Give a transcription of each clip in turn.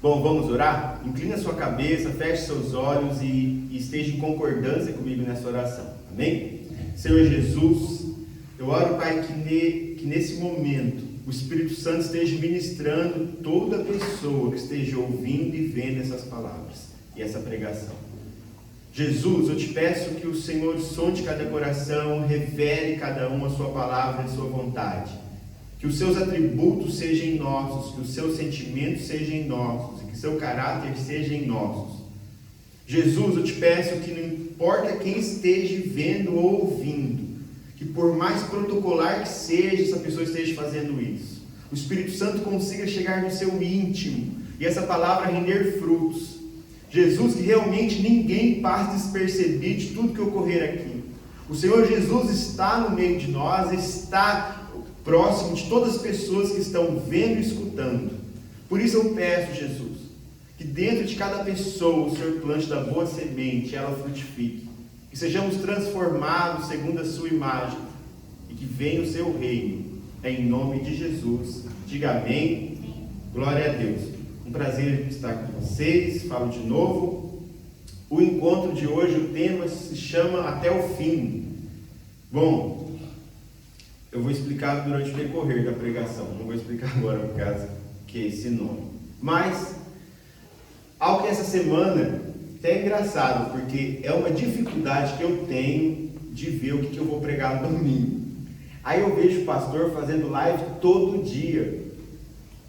Bom, vamos orar? Inclina sua cabeça, feche seus olhos e esteja em concordância comigo nessa oração. Amém? Senhor Jesus, eu oro, Pai, que nesse momento o Espírito Santo esteja ministrando toda pessoa que esteja ouvindo e vendo essas palavras e essa pregação. Jesus, eu te peço que o Senhor sonde cada coração, revele cada um a sua palavra e a sua vontade. Que os seus atributos sejam nossos, que os seus sentimentos sejam nossos e que seu caráter seja em nossos. Jesus, eu te peço que não importa quem esteja vendo ou ouvindo, que por mais protocolar que seja, essa pessoa esteja fazendo isso, o Espírito Santo consiga chegar no seu íntimo e essa palavra render frutos. Jesus, que realmente ninguém passe despercebido de tudo que ocorrer aqui. O Senhor Jesus está no meio de nós, está próximo de todas as pessoas que estão vendo e escutando. Por isso eu peço, Jesus, que dentro de cada pessoa o Senhor plante da boa semente, ela frutifique, que sejamos transformados segundo a sua imagem e que venha o seu reino, em nome de Jesus. Diga amém. Glória a Deus. Um prazer estar com vocês. Falo de novo. O encontro de hoje, o tema se chama Até o Fim. Bom, eu vou explicar durante o decorrer da pregação, não vou explicar agora por causa que é esse nome. Mas, algo que essa semana até é engraçado, porque é uma dificuldade que eu tenho de ver o que eu vou pregar no domingo. Aí eu vejo o pastor fazendo live todo dia.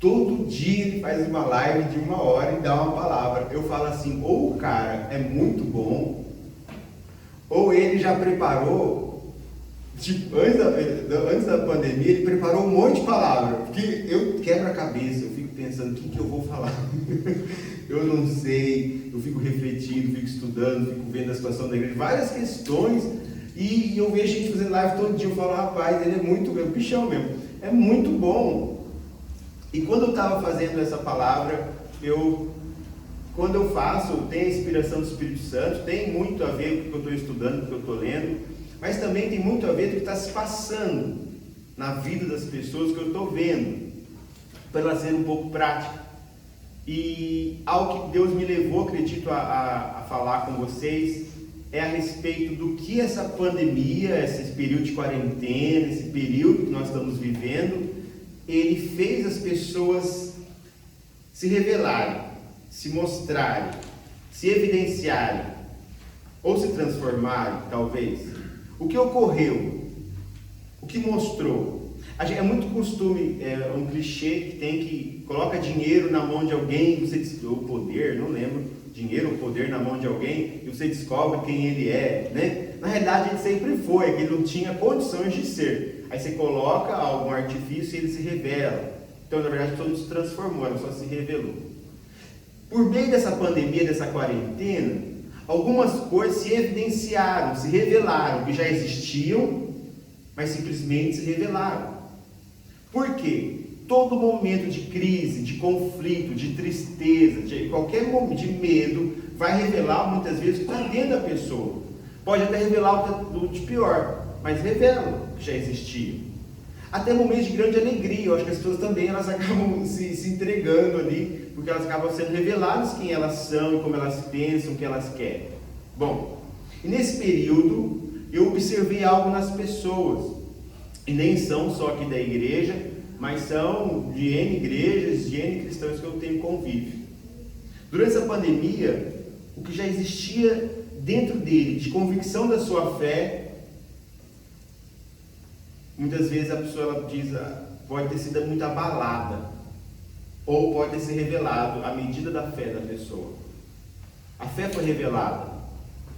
Todo dia ele faz uma live de 1 hora e dá uma palavra. Eu falo assim, ou o cara é muito bom, ou ele já preparou. Tipo, antes da pandemia, ele preparou um monte de palavras, porque eu quebro a cabeça, eu fico pensando, o que eu vou falar? Eu não sei, eu fico refletindo, fico estudando, fico vendo a situação da igreja, várias questões, e eu vejo a gente fazendo live todo dia, eu falo, rapaz, ele é muito, é um bichão mesmo, é muito bom. E quando eu estava fazendo essa palavra, quando eu faço, tem a inspiração do Espírito Santo, tem muito a ver com o que eu estou estudando, com o que eu estou lendo, mas também tem muito a ver com o que está se passando na vida das pessoas que eu estou vendo, para ela ser um pouco prática. E algo que Deus me levou, acredito, a falar com vocês, é a respeito do que essa pandemia, esse período de quarentena, esse período que nós estamos vivendo, ele fez as pessoas se revelarem, se mostrarem, se evidenciarem, ou se transformarem, talvez. O que ocorreu? O que mostrou? É muito costume, é um clichê que tem que coloca dinheiro na mão de alguém, ou poder, não lembro, dinheiro ou poder na mão de alguém, e você descobre quem ele é, né? Na realidade ele sempre foi, que ele não tinha condições de ser. Aí você coloca algum artifício e ele se revela. Então, na verdade, todo se transformou, ela só se revelou. Por meio dessa pandemia, dessa quarentena, algumas coisas se evidenciaram, se revelaram, que já existiam, mas simplesmente se revelaram. Por quê? Todo momento de crise, de conflito, de tristeza, de qualquer momento de medo, vai revelar muitas vezes o que está dentro da pessoa. Pode até revelar o de pior, mas revela o que já existia. Até momentos de grande alegria, eu acho que as pessoas também elas acabam se entregando ali, porque elas acabam sendo reveladas quem elas são, como elas pensam, o que elas querem. Bom, e nesse período eu observei algo nas pessoas, e nem são só aqui da igreja, mas são de N igrejas, de N cristãos que eu tenho convívio. Durante essa pandemia, o que já existia dentro dele, de convicção da sua fé, muitas vezes a pessoa ela diz, pode ter sido muito abalada, ou pode ter se revelado à medida da fé da pessoa. A fé foi revelada,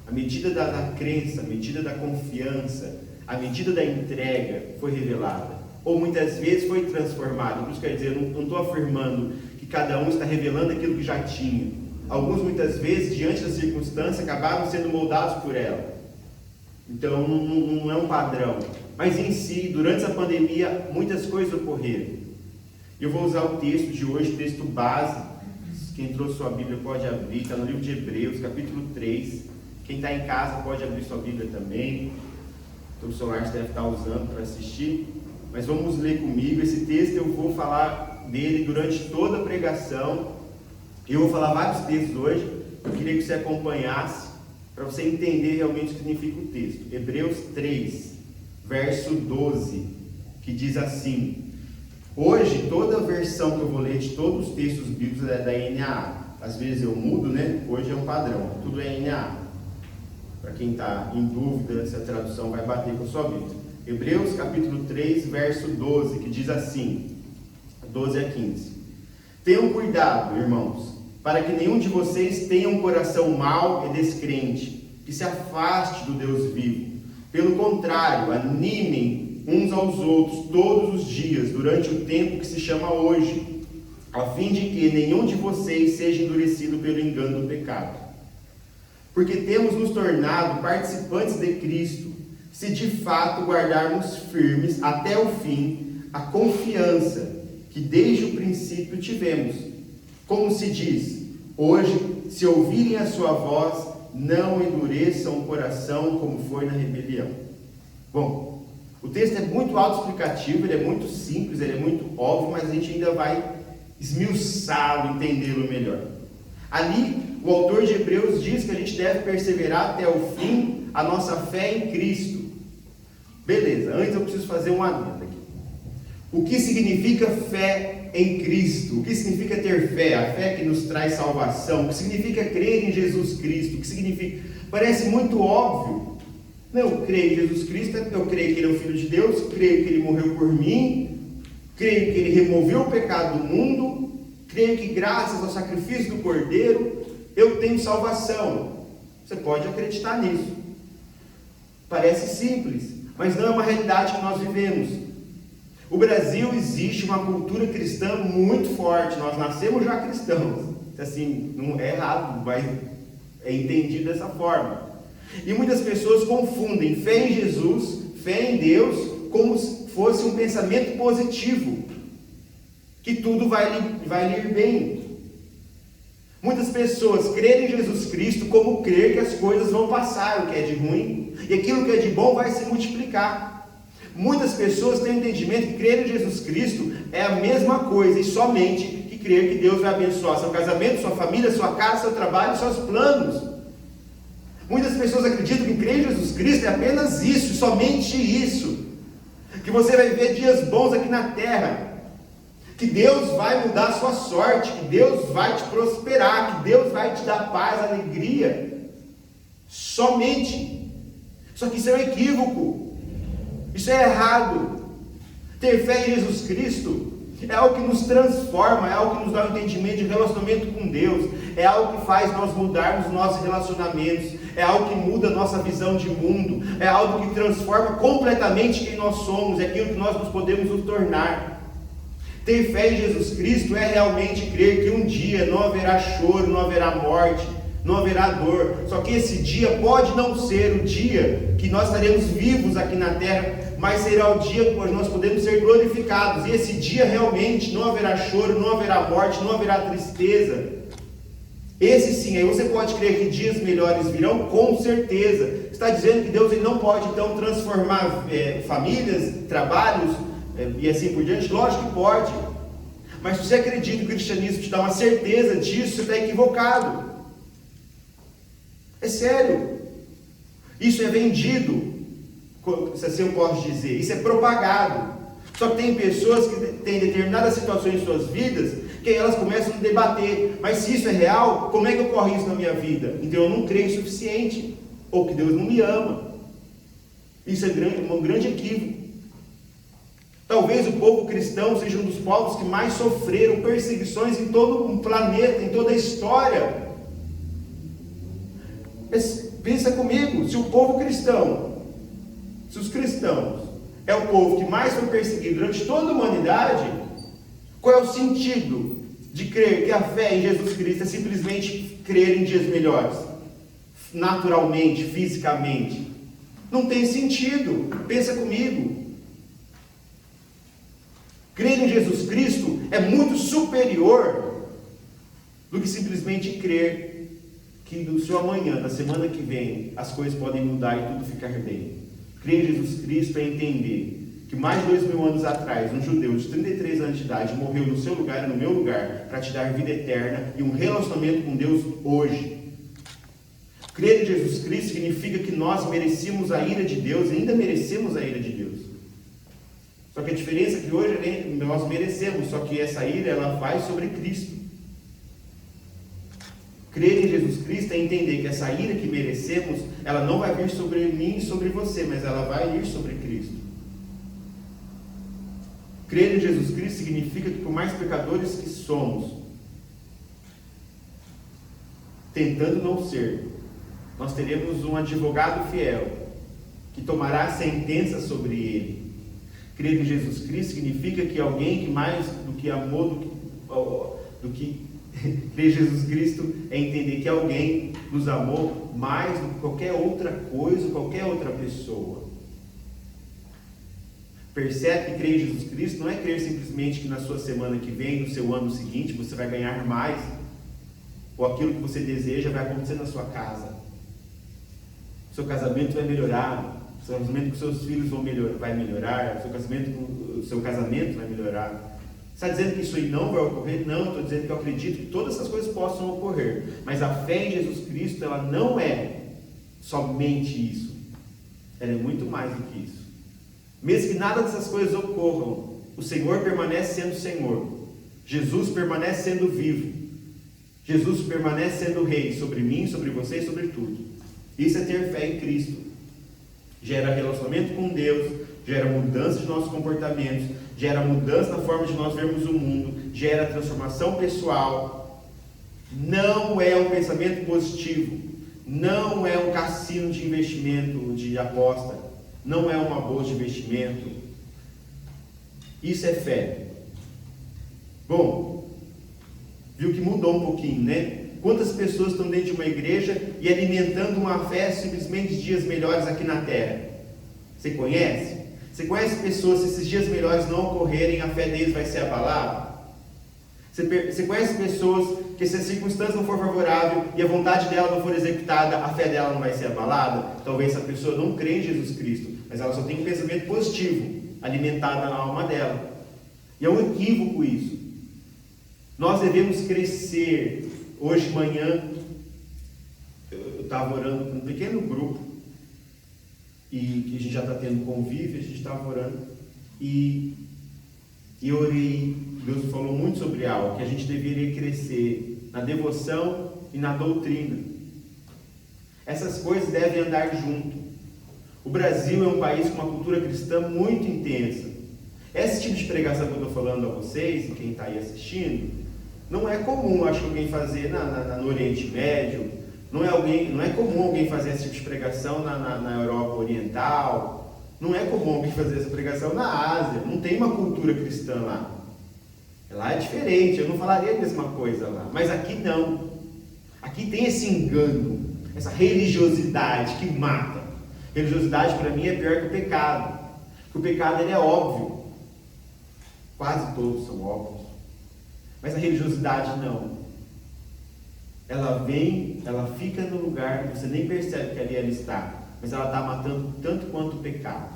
à medida da crença, à medida da confiança, à medida da entrega foi revelada. Ou muitas vezes foi transformada. Por isso quer dizer, eu não estou afirmando que cada um está revelando aquilo que já tinha. Alguns muitas vezes, diante da circunstância, acabaram sendo moldados por ela. Então não é um padrão. Mas em si, durante essa pandemia, muitas coisas ocorreram. Eu vou usar o texto de hoje, texto base. Quem trouxe sua Bíblia pode abrir, está no livro de Hebreus, capítulo 3. Quem está em casa pode abrir sua Bíblia também. Então o celular você deve estar usando para assistir. Mas vamos ler comigo. Esse texto eu vou falar dele durante toda a pregação. Eu vou falar vários textos hoje, eu queria que você acompanhasse, para você entender realmente o que significa o texto. Hebreus 3, verso 12, que diz assim: hoje, toda a versão que eu vou ler de todos os textos bíblicos é da NAA. Às vezes eu mudo, né? Hoje é um padrão, tudo é NAA. Para quem está em dúvida se a tradução vai bater com a sua Bíblia. Hebreus capítulo 3, verso 12, que diz assim, 12 a 15. Tenham cuidado, irmãos, para que nenhum de vocês tenha um coração mau e descrente, que se afaste do Deus vivo. Pelo contrário, animem uns aos outros todos os dias, durante o tempo que se chama hoje, a fim de que nenhum de vocês seja endurecido pelo engano do pecado. Porque temos nos tornado participantes de Cristo, se de fato guardarmos firmes até o fim a confiança que desde o princípio tivemos. Como se diz, hoje, se ouvirem a sua voz, não endureçam o coração como foi na rebelião. Bom, o texto é muito autoexplicativo, ele é muito simples, ele é muito óbvio, mas a gente ainda vai esmiuçá-lo, entendê-lo melhor. Ali, o autor de Hebreus diz que a gente deve perseverar até o fim a nossa fé em Cristo. Beleza, antes eu preciso fazer um adendo aqui. O que significa fé em Cristo? O que significa ter fé? A fé que nos traz salvação. O que significa crer em Jesus Cristo? O que significa? Parece muito óbvio. Não, eu creio em Jesus Cristo, eu creio que Ele é o Filho de Deus, creio que Ele morreu por mim, creio que Ele removeu o pecado do mundo, creio que graças ao sacrifício do Cordeiro, eu tenho salvação. Você pode acreditar nisso. Parece simples, mas não é uma realidade que nós vivemos. O Brasil existe uma cultura cristã muito forte, nós nascemos já cristãos, assim, não é errado, mas é entendido dessa forma. E muitas pessoas confundem fé em Jesus, fé em Deus, como se fosse um pensamento positivo, que tudo vai lhe ir bem. Muitas pessoas creem em Jesus Cristo como crer que as coisas vão passar, o que é de ruim, e aquilo que é de bom vai se multiplicar. Muitas pessoas têm o entendimento que crer em Jesus Cristo é a mesma coisa, e somente que crer que Deus vai abençoar seu casamento, sua família, sua casa, seu trabalho, seus planos. Muitas pessoas acreditam que crer em Jesus Cristo é apenas isso, somente isso, que você vai ver dias bons aqui na terra, que Deus vai mudar a sua sorte, que Deus vai te prosperar, que Deus vai te dar paz, alegria, somente. Só que isso é um equívoco. Isso é errado. Ter fé em Jesus Cristo é algo que nos transforma, é algo que nos dá um entendimento de relacionamento com Deus, é algo que faz nós mudarmos nossos relacionamentos, é algo que muda a nossa visão de mundo, é algo que transforma completamente quem nós somos, é aquilo que nós nos podemos nos tornar. Ter fé em Jesus Cristo é realmente crer que um dia não haverá choro, não haverá morte, não haverá dor. Só que esse dia pode não ser o dia que nós estaremos vivos aqui na terra, mas será o dia onde nós podemos ser glorificados. E esse dia realmente não haverá choro, não haverá morte, não haverá tristeza. Esse sim, aí você pode crer que dias melhores virão, com certeza. Está dizendo que Deus ele não pode então transformar famílias, trabalhos e assim por diante? Lógico que pode. Mas se você acredita que o cristianismo te dá uma certeza disso, você está equivocado. É sério. Isso é vendido, se assim eu posso dizer. Isso é propagado. Só que tem pessoas que têm determinadas situações em suas vidas que elas começam a debater. Mas se isso é real, como é que ocorre isso na minha vida? Então eu não creio o suficiente. Ou que Deus não me ama. Isso é um grande equívoco. Talvez o povo cristão seja um dos povos que mais sofreram perseguições em todo o planeta, em toda a história. Pensa comigo, se o povo cristão, se os cristãos é o povo que mais foi perseguido durante toda a humanidade, qual é o sentido de crer que a fé em Jesus Cristo é simplesmente crer em dias melhores? Naturalmente, fisicamente. Não tem sentido. Pensa comigo. Crer em Jesus Cristo é muito superior do que simplesmente crer que no seu amanhã, na semana que vem, as coisas podem mudar e tudo ficar bem. Crer em Jesus Cristo é entender que mais de 2000 anos atrás, um judeu de 33 anos de idade morreu no seu lugar e no meu lugar para te dar vida eterna e um relacionamento com Deus hoje. Crer em Jesus Cristo significa que nós merecíamos a ira de Deus e ainda merecemos a ira de Deus. Só que a diferença é que hoje nós merecemos, só que essa ira ela vai sobre Cristo. Crer em Jesus Cristo é entender que essa ira que merecemos, ela não vai vir sobre mim e sobre você, mas ela vai vir sobre Cristo. Crer em Jesus Cristo significa que por mais pecadores que somos, tentando não ser, nós teremos um advogado fiel, que tomará a sentença sobre ele. Crer em Jesus Cristo significa que alguém que mais do que amou, crer em Jesus Cristo é entender que alguém nos amou mais do que qualquer outra coisa, qualquer outra pessoa. Percebe que crer em Jesus Cristo não é crer simplesmente que na sua semana que vem, no seu ano seguinte, você vai ganhar mais, ou aquilo que você deseja vai acontecer na sua casa. Seu casamento vai melhorar, o seu casamento com seus filhos vai melhorar, o seu casamento vai melhorar. Está dizendo que isso aí não vai ocorrer? Não, estou dizendo que eu acredito que todas essas coisas possam ocorrer. Mas a fé em Jesus Cristo, ela não é somente isso. Ela é muito mais do que isso. Mesmo que nada dessas coisas ocorram, o Senhor permanece sendo Senhor. Jesus permanece sendo vivo. Jesus permanece sendo Rei sobre mim, sobre você e sobre tudo. Isso é ter fé em Cristo. Gera relacionamento com Deus, gera mudança de nossos comportamentos, gera mudança na forma de nós vermos o mundo, gera transformação pessoal. Não é um pensamento positivo, não é um cassino de investimento, de aposta, não é uma bolsa de investimento. Isso é fé. Bom, viu que mudou um pouquinho, né? Quantas pessoas estão dentro de uma igreja e alimentando uma fé simplesmente de dias melhores aqui na terra? Você conhece? Você conhece pessoas, se esses dias melhores não ocorrerem, a fé deles vai ser abalada? Você conhece pessoas que se a circunstância não for favorável e a vontade dela não for executada, a fé dela não vai ser abalada? Talvez essa pessoa não crê em Jesus Cristo, mas ela só tem um pensamento positivo alimentado na alma dela. E é um equívoco isso. Nós devemos crescer. Hoje de manhã, eu estava orando com um pequeno grupo, e que a gente já está tendo convívio, a gente estava orando, e eu orei, Deus falou muito sobre algo, que a gente deveria crescer na devoção e na doutrina. Essas coisas devem andar junto. O Brasil é um país com uma cultura cristã muito intensa. Esse tipo de pregação que eu estou falando a vocês, e quem está aí assistindo, não é comum, acho que alguém fazer no Oriente Médio, não é comum alguém fazer esse tipo de pregação na Europa Oriental, não é comum alguém fazer essa pregação na Ásia, não tem uma cultura cristã lá. Lá é diferente, eu não falaria a mesma coisa lá, mas aqui não. Aqui tem esse engano, essa religiosidade que mata. Religiosidade para mim é pior que o pecado, porque o pecado ele é óbvio, quase todos são óbvios. Mas a religiosidade não. Ela vem, ela fica no lugar, você nem percebe que ali ela está, mas ela está matando tanto quanto o pecado.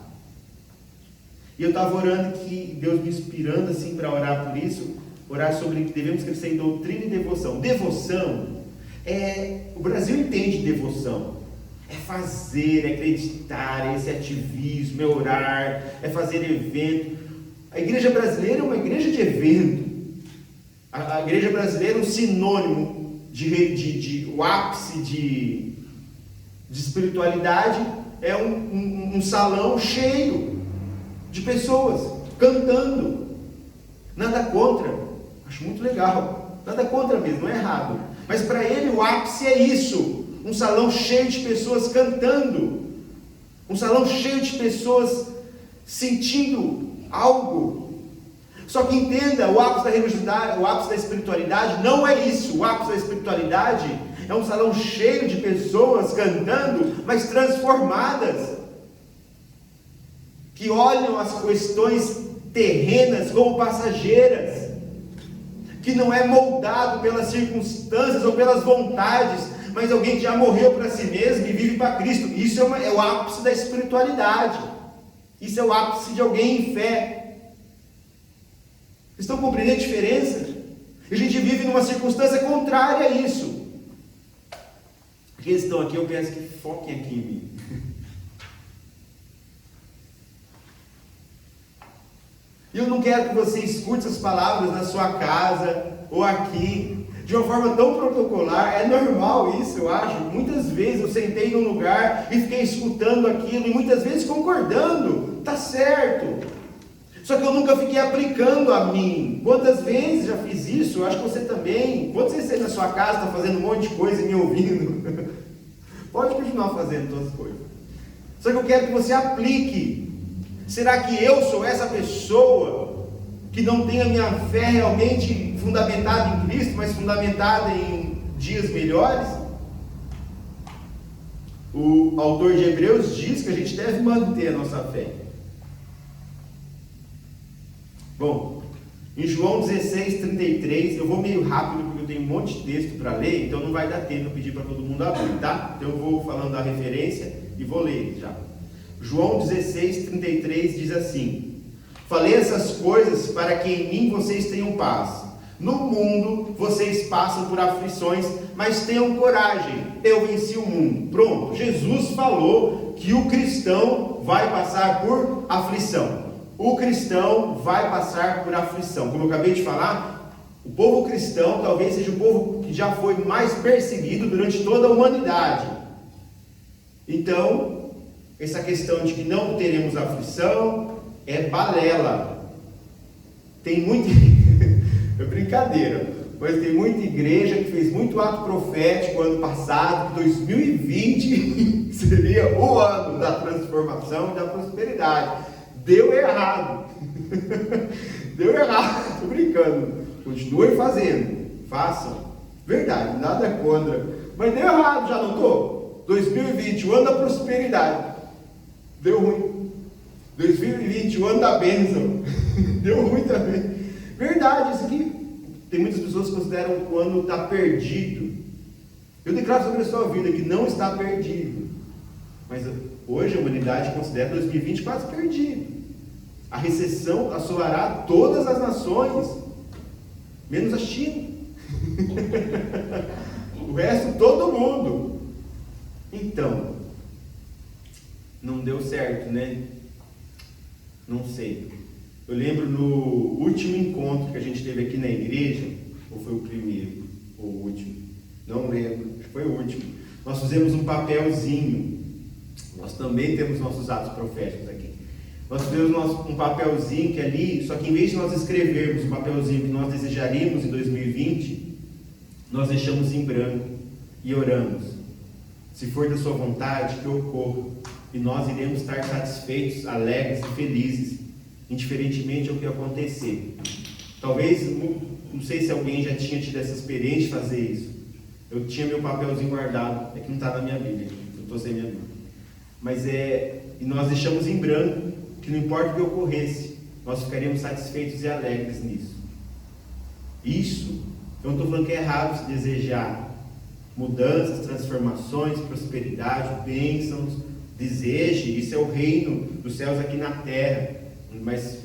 E eu estava orando, que Deus me inspirando assim para orar por isso, orar sobre que devemos crescer em doutrina e devoção. Devoção o Brasil entende devoção. É fazer, é acreditar, é esse ativismo, é orar, é fazer evento. A igreja brasileira é uma igreja de evento. A igreja brasileira é um sinônimo o ápice de espiritualidade, é um salão cheio de pessoas cantando. Nada contra, acho muito legal, nada contra mesmo, não é errado, mas para ele o ápice é isso, um salão cheio de pessoas cantando, um salão cheio de pessoas sentindo algo. Só que entenda, o ápice da religiosidade, o ápice da espiritualidade não é isso. O ápice da espiritualidade é um salão cheio de pessoas cantando, mas transformadas, que olham as questões terrenas como passageiras, que não é moldado pelas circunstâncias ou pelas vontades, mas alguém que já morreu para si mesmo e vive para Cristo. Isso é o ápice da espiritualidade. Isso é o ápice de alguém em fé. Estão compreendendo a diferença? A gente vive numa circunstância contrária a isso. Aqueles que estão aqui, eu peço que foquem aqui em mim. E eu não quero que você escute essas palavras na sua casa ou aqui de uma forma tão protocolar. É normal isso, eu acho. Muitas vezes eu sentei num lugar e fiquei escutando aquilo e muitas vezes concordando. Tá certo. Só que eu nunca fiquei aplicando a mim. Quantas vezes já fiz isso? Eu acho que você também. Quando você sai na sua casa, está fazendo um monte de coisa e me ouvindo, pode continuar fazendo todas as coisas. Só que eu quero que você aplique. Será que eu sou essa pessoa que não tem a minha fé realmente fundamentada em Cristo, mas fundamentada em dias melhores? O autor de Hebreus diz que a gente deve manter a nossa fé. Bom, em João 16:33, eu vou meio rápido porque eu tenho um monte de texto para ler, então não vai dar tempo eu pedir para todo mundo abrir, tá? Então eu vou falando a referência e vou ler já. João 16:33 diz assim: falei essas coisas para que em mim vocês tenham paz. No mundo vocês passam por aflições, mas tenham coragem, eu venci o mundo. Pronto, Jesus falou que o cristão vai passar por aflição. O cristão vai passar por aflição. Como eu acabei de falar, o povo cristão talvez seja o povo que já foi mais perseguido durante toda a humanidade. Então, essa questão de que não teremos aflição é balela. Tem muito... é brincadeira, mas tem muita igreja que fez muito ato profético ano passado, que 2020 seria o ano da transformação e da prosperidade. Deu errado. Deu errado. Estou brincando. Continuem fazendo. Façam. Verdade, nada contra. Mas deu errado, já notou? 2020, o ano da prosperidade. Deu ruim. 2020, o ano da bênção. Deu ruim também. Verdade, isso aqui. Tem muitas pessoas que consideram que o ano está perdido. Eu declaro sobre a sua vida que não está perdido. Mas hoje a humanidade considera 2020 quase perdido. A recessão assolará todas as nações, menos a China. O resto, todo mundo. Então, não deu certo, né? Não sei. Eu lembro no último encontro que a gente teve aqui na igreja, ou foi o primeiro, ou o último, não lembro, acho que foi o último. Nós fizemos um papelzinho. Nós também temos nossos atos proféticos aqui. Nós fizemos um papelzinho que ali, só que em vez de nós escrevermos um papelzinho que nós desejaríamos em 2020, nós deixamos em branco e oramos. Se for da sua vontade, que ocorra. E nós iremos estar satisfeitos, alegres e felizes, indiferentemente ao que acontecer. Talvez, não sei se alguém já tinha tido essa experiência de fazer isso. Eu tinha meu papelzinho guardado, é que não está na minha Bíblia, eu estou sem minha Bíblia. Mas e nós deixamos em branco, que não importa o que ocorresse, nós ficaríamos satisfeitos e alegres nisso. Isso, eu não estou falando que é errado se desejar mudanças, transformações, prosperidade, bênçãos, deseje, isso é o reino dos céus aqui na terra. Mas,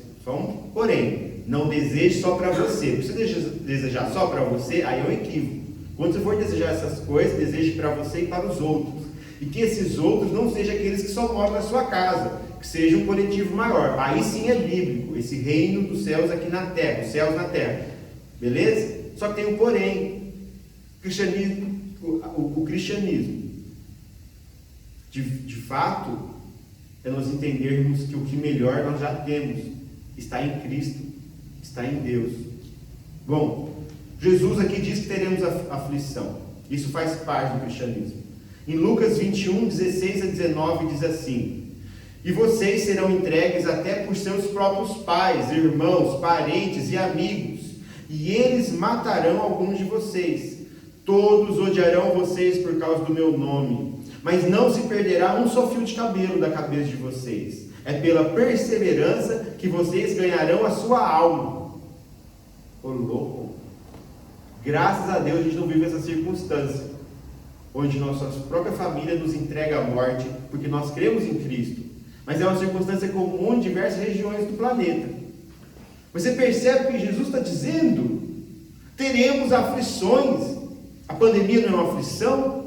porém, não deseje só para você. Se você desejar só para você, aí é um equívoco. Quando você for desejar essas coisas, deseje para você e para os outros. E que esses outros não sejam aqueles que só moram na sua casa, que seja um coletivo maior. Aí sim é bíblico, esse reino dos céus aqui na terra, os céus na terra. Beleza? Só que tem um porém. O cristianismo, de fato, é nós entendermos que o que melhor nós já temos, está em Cristo, está em Deus. Bom, Jesus aqui diz que teremos aflição. Isso faz parte do cristianismo. Em Lucas 21, 16 a 19 diz assim: e vocês serão entregues até por seus próprios pais, irmãos, parentes e amigos, e eles matarão alguns de vocês. Todos odiarão vocês por causa do meu nome, mas não se perderá um só fio de cabelo da cabeça de vocês. É pela perseverança que vocês ganharão a sua alma. Ô louco! Graças a Deus a gente não vive essa circunstância, onde nossa própria família nos entrega à morte, porque nós cremos em Cristo. mas é uma circunstância comum em diversas regiões do planeta. Você percebe que Jesus está dizendo: teremos aflições. A pandemia não é uma aflição?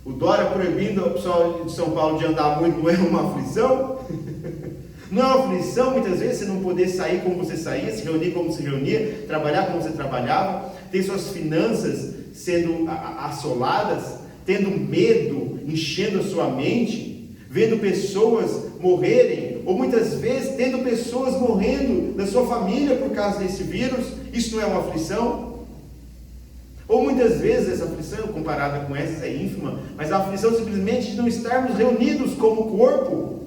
O Dória proibindo o pessoal de São Paulo de andar muito não é uma aflição? Não é uma aflição muitas vezes você não poder sair como você saía, se reunir como se reunia, trabalhar como você trabalhava, ter suas finanças sendo assoladas, tendo medo enchendo a sua mente, vendo pessoas morrerem, ou muitas vezes tendo pessoas morrendo da sua família por causa desse vírus. Isso não é uma aflição? Ou muitas vezes essa aflição, comparada com essas, é ínfima, mas a aflição simplesmente de não estarmos reunidos como corpo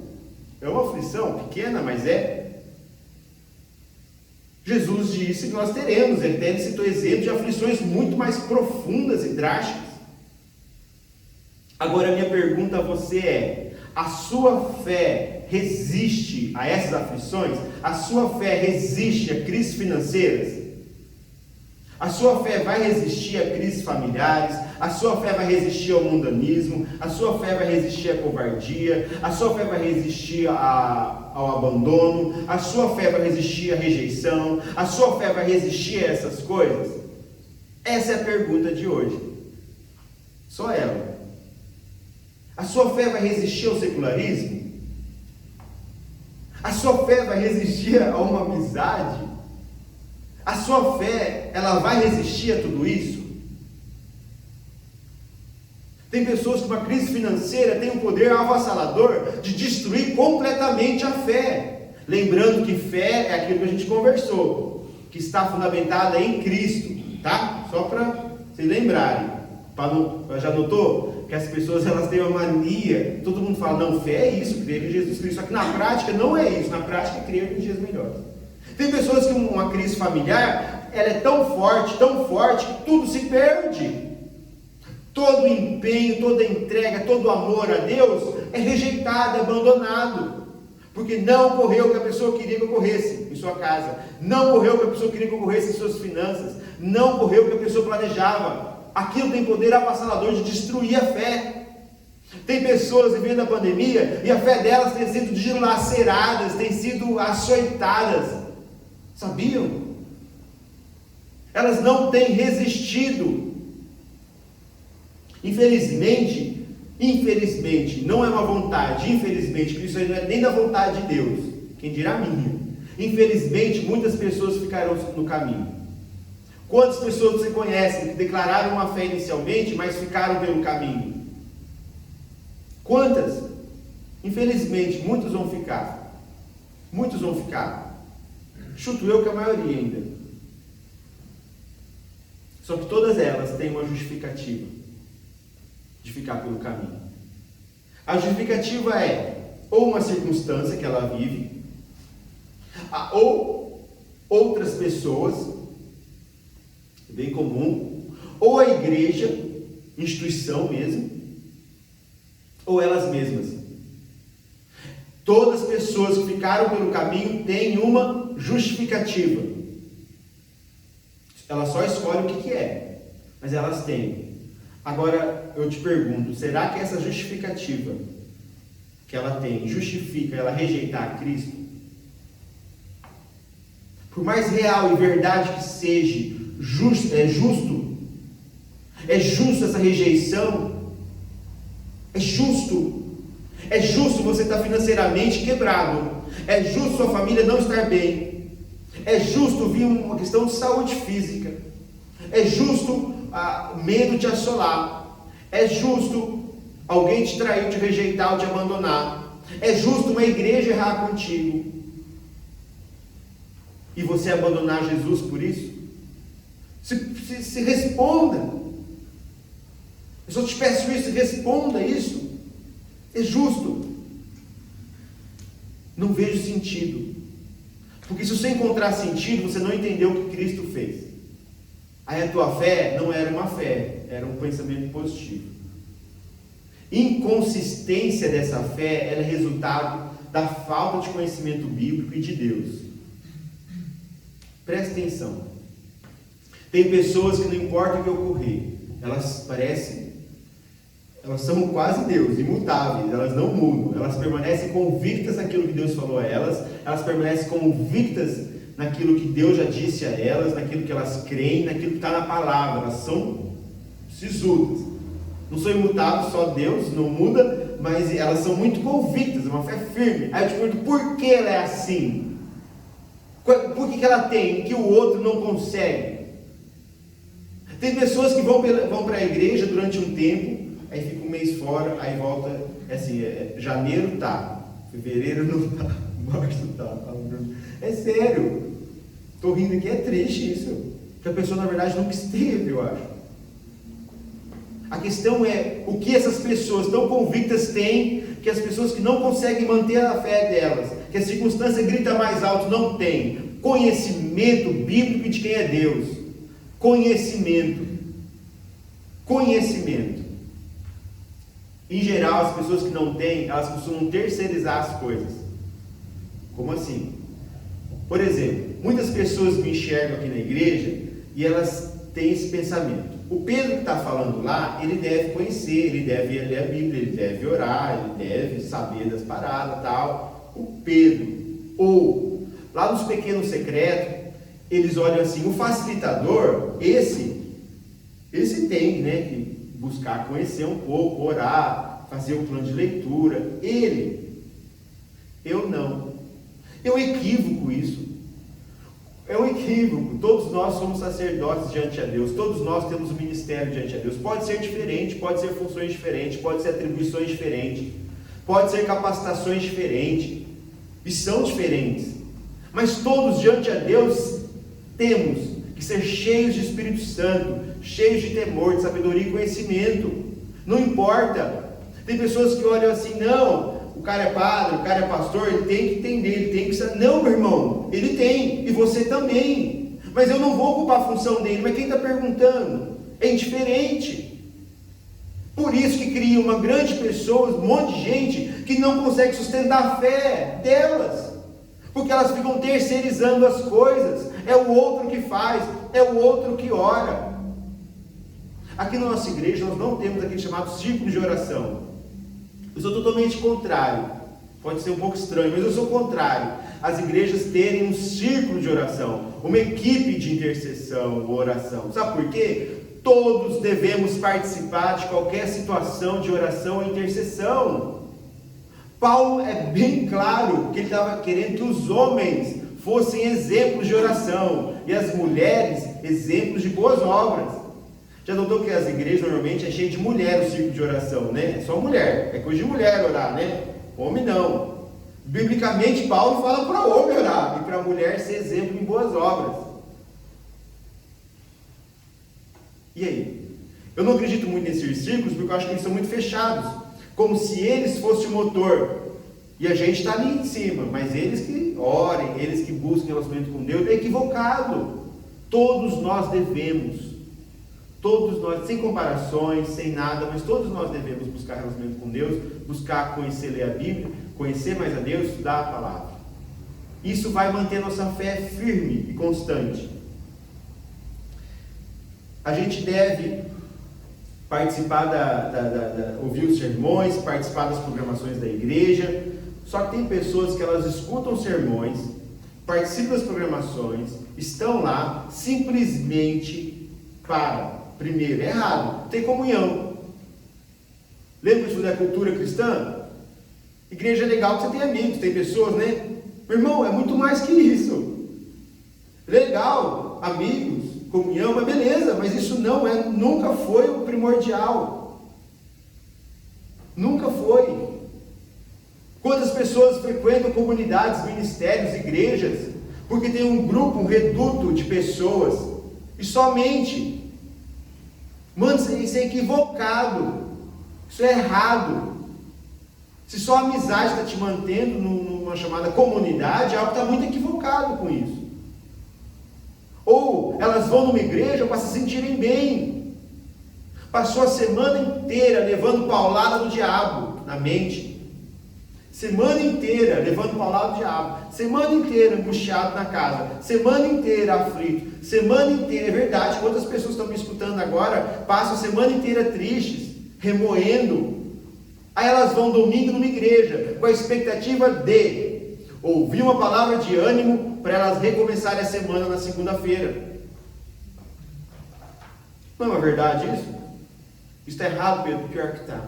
é uma aflição pequena, mas é. Jesus disse que nós teremos, ele até citou exemplos de aflições muito mais profundas e drásticas. Agora a minha pergunta a você é: a sua fé resiste a essas aflições? A sua fé resiste a crises financeiras? A sua fé vai resistir a crises familiares? A sua fé vai resistir ao mundanismo? A sua fé vai resistir à covardia? A sua fé vai resistir ao abandono? A sua fé vai resistir à rejeição? A sua fé vai resistir a essas coisas? Essa é a pergunta de hoje. Só ela. A sua fé vai resistir ao secularismo? A sua fé vai resistir a uma amizade? A sua fé, ela vai resistir a tudo isso? Tem pessoas que uma crise financeira tem um poder avassalador de destruir completamente a fé. Lembrando que fé é aquilo que a gente conversou, que está fundamentada em Cristo, tá? Só para vocês lembrarem. Já notou que as pessoas elas têm uma mania, todo mundo fala: não, fé é isso, crer em Jesus Cristo. Só que na prática não é isso, na prática é crer em dias melhores. Tem pessoas que uma crise familiar, ela é tão forte, que tudo se perde. Todo empenho, toda entrega, todo amor a Deus é rejeitado, é abandonado. Porque não ocorreu o que a pessoa queria que ocorresse em sua casa. Não ocorreu o que a pessoa queria que ocorresse em suas finanças. Não ocorreu o que a pessoa planejava. Aquilo tem poder avassalador de destruir a fé. Tem pessoas vivendo a pandemia e a fé delas tem sido dilaceradas, tem sido açoitadas. Sabiam? Elas não têm resistido. Infelizmente, não é uma vontade, infelizmente, porque isso aí não é nem da vontade de Deus, quem dirá minha. Infelizmente, muitas pessoas ficarão no caminho. Quantas pessoas você conhece que declararam uma fé inicialmente, mas ficaram pelo caminho? Quantas? Infelizmente, muitos vão ficar. Muitos vão ficar. Chuto eu que a maioria ainda. Só que todas elas têm uma justificativa de ficar pelo caminho. A justificativa é ou uma circunstância que ela vive, ou outras pessoas, bem comum, ou a igreja, instituição mesmo, ou elas mesmas. Todas as pessoas que ficaram pelo caminho têm uma justificativa. Elas só escolhem o que é, mas elas têm. Agora eu te pergunto, será que essa justificativa que ela tem justifica ela rejeitar a Cristo? Por mais real e verdade que seja, é justo essa rejeição? É justo você estar financeiramente quebrado, é justo sua família não estar bem, é justo vir uma questão de saúde física, é justo medo te assolar, é justo alguém te trair, te rejeitar ou te abandonar, é justo uma igreja errar contigo e você abandonar Jesus por isso? Se responda. Eu só te peço isso, responda isso. É justo? Não vejo sentido, porque se você encontrar sentido, você não entendeu o que Cristo fez. Aí a tua fé não era uma fé, era um pensamento positivo. Inconsistência dessa fé é resultado da falta de conhecimento bíblico e de Deus. Presta atenção. Tem pessoas que não importa o que ocorrer, elas parecem Elas são quase Deus, imutáveis, elas não mudam, elas permanecem convictas naquilo que Deus falou a elas, elas permanecem convictas naquilo que Deus já disse a elas, naquilo que elas creem, naquilo que está na palavra, elas são sisudas. Não são imutáveis, só Deus não muda, mas elas são muito convictas, é uma fé firme. Aí eu te pergunto, por que ela é assim? Por que ela tem, que o outro não consegue? Tem pessoas que vão para a igreja durante um tempo, aí fica um mês fora, aí volta, assim, janeiro tá, fevereiro não tá, março tá. É sério, estou rindo aqui, é triste isso, porque a pessoa na verdade nunca esteve, eu acho. A questão é, o que essas pessoas tão convictas têm, que as pessoas que não conseguem manter a fé delas, que a circunstância grita mais alto, não tem? Conhecimento bíblico de quem é Deus. Conhecimento. Em geral, as pessoas que não têm, elas costumam terceirizar as coisas. Como assim? Por exemplo, muitas pessoas me enxergam aqui na igreja e elas têm esse pensamento. O Pedro que está falando lá, ele deve conhecer, ele deve ler a Bíblia, ele deve orar, ele deve saber das paradas, tal. O Pedro, ou lá nos pequenos secretos, eles olham assim, o facilitador, esse tem, né, que buscar conhecer um pouco, orar, fazer um plano de leitura. Eu não. É um equívoco isso. É um equívoco. Todos nós somos sacerdotes diante a Deus. Todos nós temos um ministério diante a Deus. Pode ser diferente, pode ser funções diferentes, pode ser atribuições diferentes, pode ser capacitações diferentes. E são diferentes. Mas todos diante a Deus temos que ser cheios de Espírito Santo, cheios de temor, de sabedoria e conhecimento. Não importa. Tem pessoas que olham assim, não, o cara é padre, o cara é pastor, ele tem que entender, ele tem que saber. Não, meu irmão, ele tem, e você também. Mas eu não vou ocupar a função dele. Mas quem está perguntando? É indiferente. Por isso que cria uma grande pessoa, um monte de gente que não consegue sustentar a fé delas. Porque elas ficam terceirizando as coisas. É o outro que faz, é o outro que ora. Aqui na nossa igreja nós não temos aquele chamado círculo de oração. Eu sou totalmente contrário. Pode ser um pouco estranho, mas eu sou contrário. As igrejas terem um círculo de oração, uma equipe de intercessão ou oração. Sabe por quê? Todos devemos participar de qualquer situação de oração ou intercessão. Paulo é bem claro que ele estava querendo que os homens fossem exemplos de oração e as mulheres exemplos de boas obras. Já notou que as igrejas normalmente é cheio de mulher o círculo de oração, né? É só mulher, é coisa de mulher orar, né? Homem não. Biblicamente Paulo fala para o homem orar e para a mulher ser exemplo em boas obras. E aí? Eu não acredito muito nesses círculos porque eu acho que eles são muito fechados, como se eles fossem o motor e a gente está ali em cima, mas eles que orem, eles que busquem relacionamento com Deus. É equivocado. Todos nós devemos. Todos nós, sem comparações, sem nada, mas todos nós devemos buscar relacionamento com Deus, buscar conhecer, ler a Bíblia, conhecer mais a Deus, estudar a palavra. Isso vai manter nossa fé firme e constante. A gente deve participar ouvir os sermões, participar das programações da igreja. Só que tem pessoas que elas escutam sermões, participam das programações, estão lá simplesmente para... Primeiro, é errado, tem comunhão. Lembra isso da cultura cristã? Igreja é legal que você tem amigos, tem pessoas, né? Meu irmão, é muito mais que isso. Legal, amigos, comunhão, mas beleza, mas isso nunca foi o primordial. Nunca foi. Quantas pessoas frequentam comunidades, ministérios, igrejas, porque tem um grupo, um reduto de pessoas, e somente... Mano, isso é equivocado, isso é errado. Se só a amizade está te mantendo numa chamada comunidade, algo está muito equivocado com isso. Ou elas vão numa igreja para se sentirem bem. Passou a semana inteira levando paulada do diabo na mente. Semana inteira levando paulada do diabo. Semana inteira angustiado na casa. Semana inteira aflito. Semana inteira, é verdade, quantas pessoas estão me escutando agora, passam a semana inteira tristes, remoendo. Aí elas vão domingo numa igreja, com a expectativa de ouvir uma palavra de ânimo para elas recomeçarem a semana na segunda-feira. Não é uma verdade isso? Isso está errado, Pedro? Pior que está.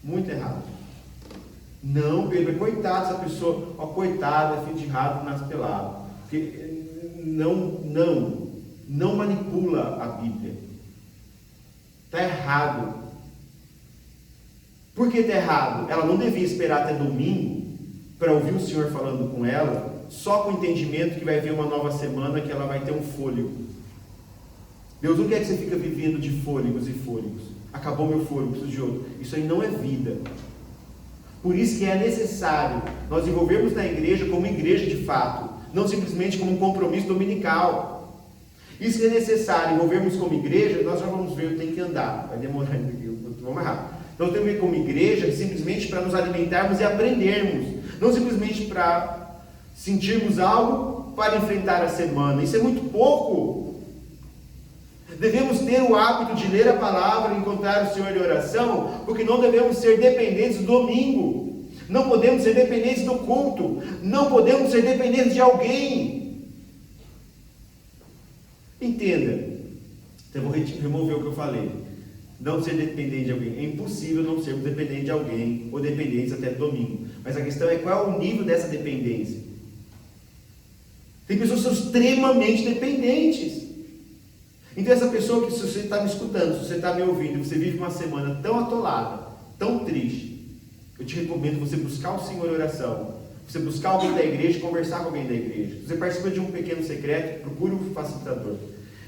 Muito errado. Não, Pedro, coitado dessa pessoa. Ó, coitado, é filho de rato, nasce pelado. Porque não manipula a Bíblia. Está errado. Por que está errado? Ela não devia esperar até domingo para ouvir o Senhor falando com ela, só com o entendimento que vai vir uma nova semana, que ela vai ter um fôlego. Deus não quer que você fique vivendo de fôlegos e fôlegos. Acabou meu fôlego, preciso de outro. Isso aí não é vida. Por isso que é necessário nós envolvermos na igreja como igreja de fato, não simplesmente como um compromisso dominical. Isso que é necessário envolvermos como igreja, nós já vamos ver, tem que andar, vai demorar ainda aqui, vamos mais rápido. Então temos que ir como igreja simplesmente para nos alimentarmos e aprendermos, não simplesmente para sentirmos algo para enfrentar a semana. Isso é muito pouco. Devemos ter o hábito de ler a palavra, encontrar o Senhor em oração, porque não devemos ser dependentes do domingo, não podemos ser dependentes do culto, não podemos ser dependentes de alguém. Entenda, então eu vou remover o que eu falei. Não ser dependente de alguém. É impossível não sermos dependentes de alguém, ou dependentes até do domingo. Mas a questão é qual é o nível dessa dependência. Tem pessoas que são extremamente dependentes. Então essa pessoa que, se você está me escutando, se você está me ouvindo, você vive uma semana tão atolada, tão triste, eu te recomendo você buscar o Senhor em oração, você buscar alguém da igreja e conversar com alguém da igreja. Se você participa de um pequeno secreto, procure um facilitador.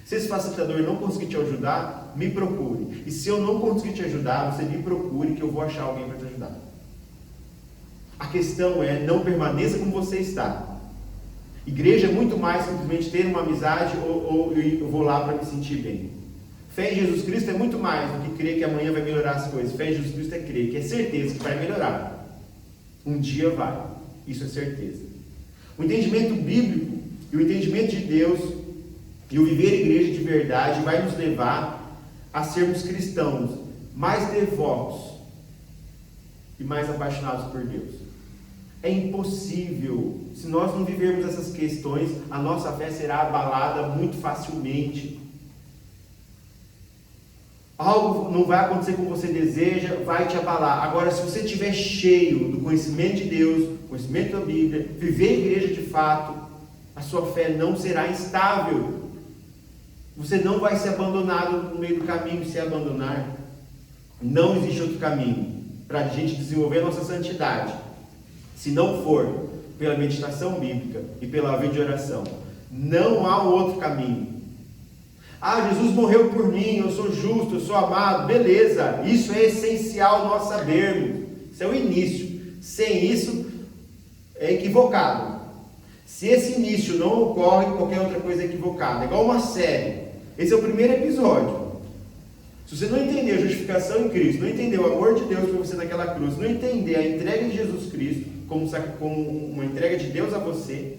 Se esse facilitador não conseguir te ajudar, me procure. E se eu não conseguir te ajudar, você me procure, que eu vou achar alguém para te ajudar. A questão é, não permaneça como você está. Igreja é muito mais simplesmente ter uma amizade ou eu vou lá para me sentir bem. Fé em Jesus Cristo é muito mais do que crer que amanhã vai melhorar as coisas. Fé em Jesus Cristo é crer que é certeza que vai melhorar. Um dia vai. Isso é certeza. O entendimento bíblico e o entendimento de Deus e o viver igreja de verdade vai nos levar a sermos cristãos mais devotos e mais apaixonados por Deus. É impossível, se nós não vivermos essas questões, a nossa fé será abalada muito facilmente. Algo não vai acontecer como você deseja, vai te abalar. Agora, se você estiver cheio do conhecimento de Deus, conhecimento da Bíblia, viver a igreja de fato, a sua fé não será instável. Você não vai ser abandonado no meio do caminho. Se abandonar, não existe outro caminho para a gente desenvolver a nossa santidade, se não for pela meditação bíblica e pela vida de oração. Não há um outro caminho. Ah, Jesus morreu por mim, eu sou justo, eu sou amado. Beleza, isso é essencial nós sabermos. Isso é o início. Sem isso, é equivocado. Se esse início não ocorre, qualquer outra coisa é equivocada. É igual uma série. Esse é o primeiro episódio. Se você não entender a justificação em Cristo, não entender o amor de Deus por você naquela cruz, não entender a entrega de Jesus Cristo como uma entrega de Deus a você,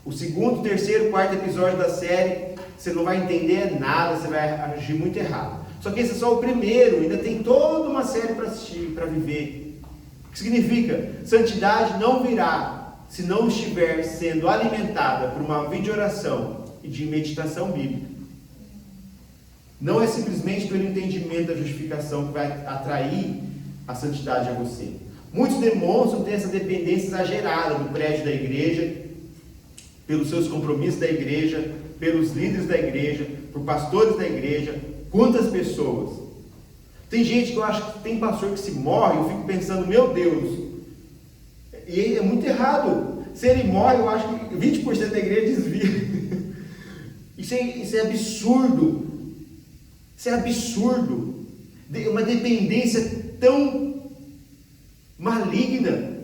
o segundo, terceiro, quarto episódio da série, você não vai entender nada, você vai agir muito errado. Só que esse é só o primeiro, ainda tem toda uma série para assistir, para viver. O que significa? Santidade não virá se não estiver sendo alimentada por uma vida de oração e de meditação bíblica. Não é simplesmente pelo entendimento da justificação que vai atrair a santidade a você. Muitos demonstram ter essa dependência exagerada do prédio da igreja, pelos seus compromissos da igreja, pelos líderes da igreja, por pastores da igreja. Quantas pessoas? Tem gente que eu acho que tem pastor que se morre, eu fico pensando, meu Deus, e é muito errado. Se ele morre, eu acho que 20% da igreja desvia. Isso é absurdo. Isso é absurdo. Uma dependência tão maligna,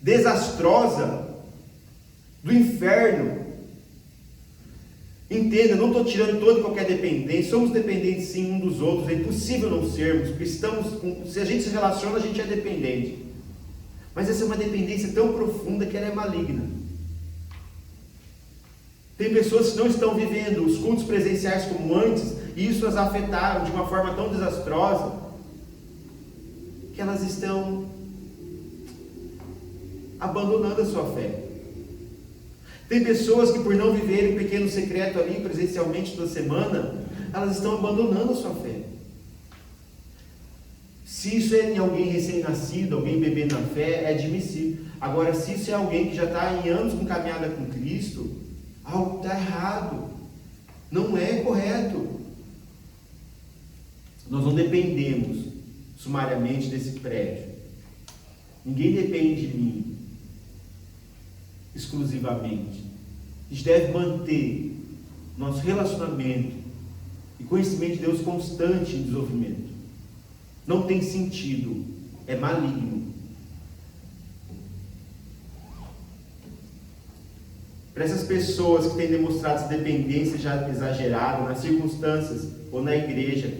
desastrosa, do inferno. Entenda, eu não estou tirando toda e qualquer dependência. Somos dependentes sim um dos outros. É impossível não sermos, porque se a gente se relaciona, a gente é dependente. Mas essa é uma dependência tão profunda que ela é maligna. Tem pessoas que não estão vivendo os cultos presenciais como antes, e isso as afetaram de uma forma tão desastrosa, que elas estão abandonando a sua fé. Tem pessoas que, por não viverem pequeno secreto ali presencialmente toda semana, elas estão abandonando a sua fé. Se isso é em alguém recém-nascido, alguém bebendo na fé, é admissível. Agora, se isso é alguém que já está em anos com caminhada com Cristo, algo está errado. Não é correto. Nós não dependemos sumariamente desse prédio. Ninguém depende de mim exclusivamente. A gente deve manter nosso relacionamento e conhecimento de Deus constante em desenvolvimento. Não tem sentido, é maligno. Para essas pessoas que têm demonstrado essa dependência já exagerada nas circunstâncias ou na igreja,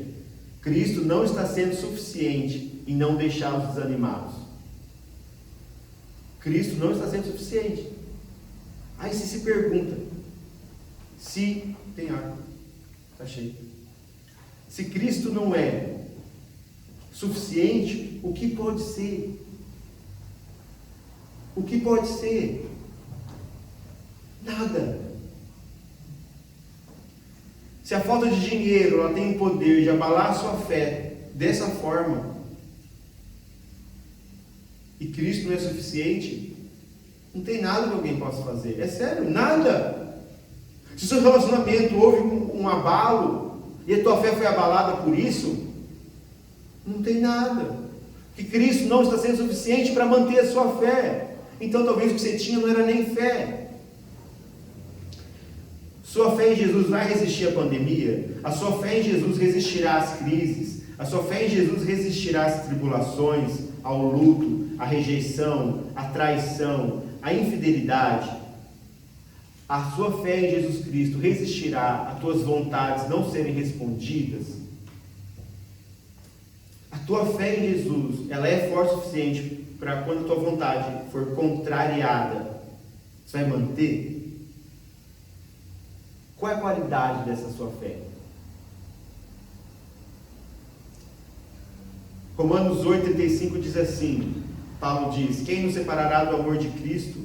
Cristo não está sendo suficiente em não deixá-los desanimados. Cristo não está sendo suficiente. Aí você se pergunta, se tem água, está cheio. Se Cristo não é suficiente, o que pode ser? O que pode ser? Nada. Se a falta de dinheiro ela tem o poder de abalar a sua fé dessa forma, e Cristo não é suficiente, não tem nada que alguém possa fazer. É sério, nada. Se o seu relacionamento houve um abalo e a tua fé foi abalada por isso, não tem nada. Que Cristo não está sendo suficiente para manter a sua fé. Então talvez o que você tinha não era nem fé. Sua fé em Jesus vai resistir à pandemia? A sua fé em Jesus resistirá às crises? A sua fé em Jesus resistirá às tribulações, ao luto, à rejeição, à traição, à infidelidade? A sua fé em Jesus Cristo resistirá às tuas vontades não serem respondidas? A tua fé em Jesus, ela é forte o suficiente para quando a tua vontade for contrariada, você vai manter? Qual é a qualidade dessa sua fé? Romanos 8,35 diz assim, Paulo diz, quem nos separará do amor de Cristo?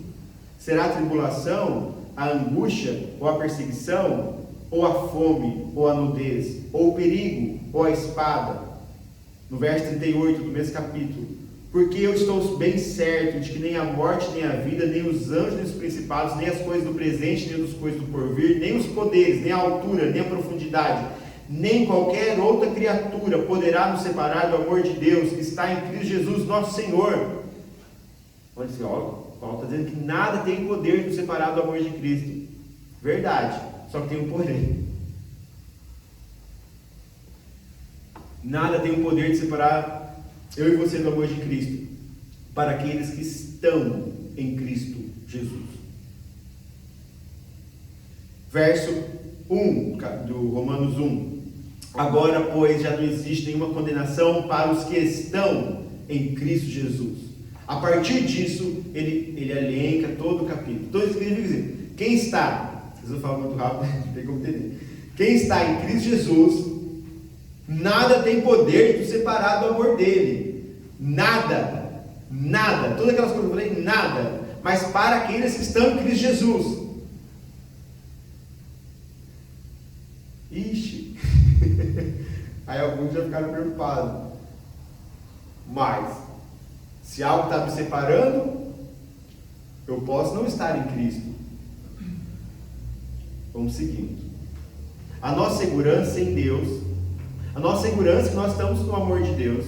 Será a tribulação, a angústia, ou a perseguição, ou a fome, ou a nudez, ou o perigo, ou a espada? No verso 38 do mesmo capítulo, porque eu estou bem certo de que nem a morte, nem a vida, nem os anjos, nem os principados, nem as coisas do presente, nem as coisas do porvir, nem os poderes, nem a altura, nem a profundidade, nem qualquer outra criatura poderá nos separar do amor de Deus que está em Cristo Jesus, nosso Senhor. Olha assim, Paulo está dizendo que nada tem poder de nos separar do amor de Cristo. Verdade, só que tem um porém. Nada tem o poder de separar eu e você do amor de Cristo, para aqueles que estão em Cristo Jesus. Verso 1 do Romanos 1. Agora, pois, já não existe nenhuma condenação para os que estão em Cristo Jesus. A partir disso, ele elenca todo o capítulo. Então, isso significa dizer, quem está, vocês vão falar muito rápido, não tem como entender. Quem está em Cristo Jesus, nada tem poder de nos separar do amor dele. Nada. Nada. Todas aquelas coisas que eu falei, nada. Mas para aqueles que estão em Cristo Jesus. Ixi. Aí alguns já ficaram preocupados. Mas, se algo está me separando, eu posso não estar em Cristo. Vamos seguindo. A nossa segurança em Deus, a nossa segurança que nós estamos no amor de Deus,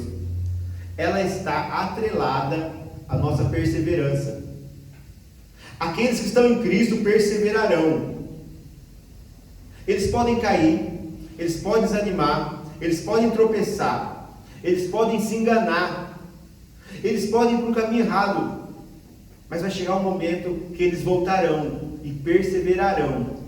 ela está atrelada à nossa perseverança. Aqueles que estão em Cristo perseverarão. Eles podem cair, eles podem desanimar, eles podem tropeçar, eles podem se enganar, eles podem ir para o caminho errado, mas vai chegar um momento que eles voltarão e perseverarão.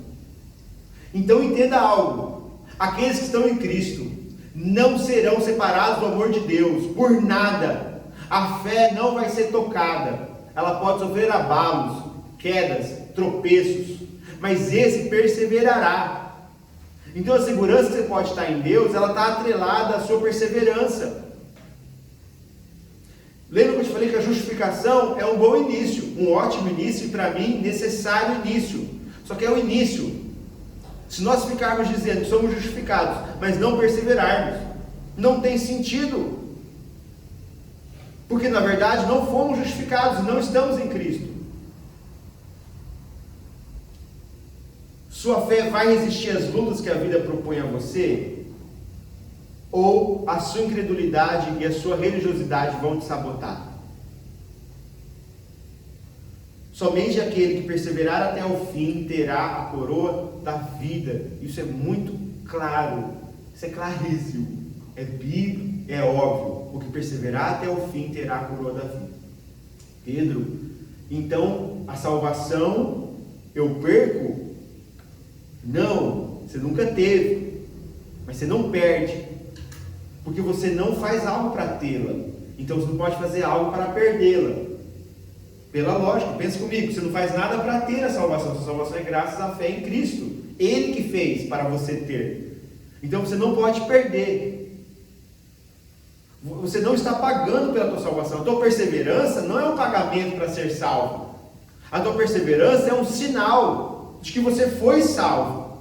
Então entenda algo: aqueles que estão em Cristo não serão separados do amor de Deus por nada. A fé não vai ser tocada. Ela pode sofrer abalos, quedas, tropeços, mas esse perseverará. Então a segurança que você pode estar em Deus, ela está atrelada à sua perseverança. Lembra que eu te falei que a justificação é um bom início, um ótimo início e para mim necessário início. Só que é o início. Se nós ficarmos dizendo que somos justificados, mas não perseverarmos, não tem sentido. Porque na verdade não fomos justificados e não estamos em Cristo. Sua fé vai resistir às lutas que a vida propõe a você? Ou a sua incredulidade e a sua religiosidade vão te sabotar? Somente aquele que perseverar até o fim terá a coroa da vida. Isso é muito claro, isso é claríssimo, é bíblico, é óbvio. O que perseverar até o fim terá a coroa da vida. Pedro, então a salvação eu perco? Não, você nunca teve, mas você não perde, porque você não faz algo para tê-la, então você não pode fazer algo para perdê-la. Pela lógica, pensa comigo, você não faz nada para ter a salvação, sua salvação é graças à fé em Cristo, Ele que fez para você ter, então você não pode perder, você não está pagando pela tua salvação, a tua perseverança não é um pagamento para ser salvo, a tua perseverança é um sinal de que você foi salvo.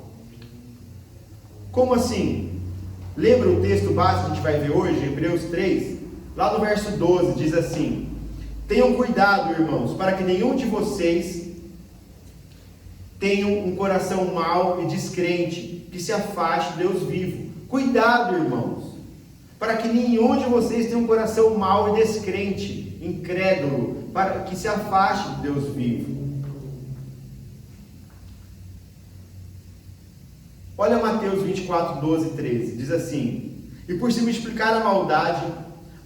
Como assim? Lembra o texto básico que a gente vai ver hoje, Hebreus 3, lá no verso 12, diz assim: tenham cuidado, irmãos, para que nenhum de vocês tenha um coração mau e descrente, que se afaste de Deus vivo. Cuidado, irmãos, para que nenhum de vocês tenha um coração mau e descrente, incrédulo, para que se afaste de Deus vivo. Olha Mateus 24, 12 e 13, diz assim: e por se multiplicar a maldade,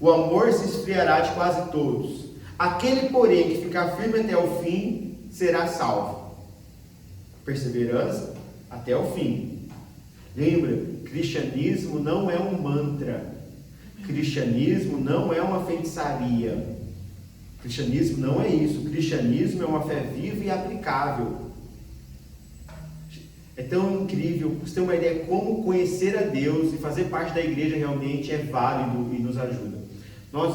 o amor se esfriará de quase todos. Aquele, porém, que ficar firme até o fim, será salvo. Perseverança até o fim. Lembra, cristianismo não é um mantra. Cristianismo não é uma feitiçaria. Cristianismo não é isso. Cristianismo é uma fé viva e aplicável. É tão incrível, você ter uma ideia como conhecer a Deus e fazer parte da igreja realmente é válido e nos ajuda. Nós,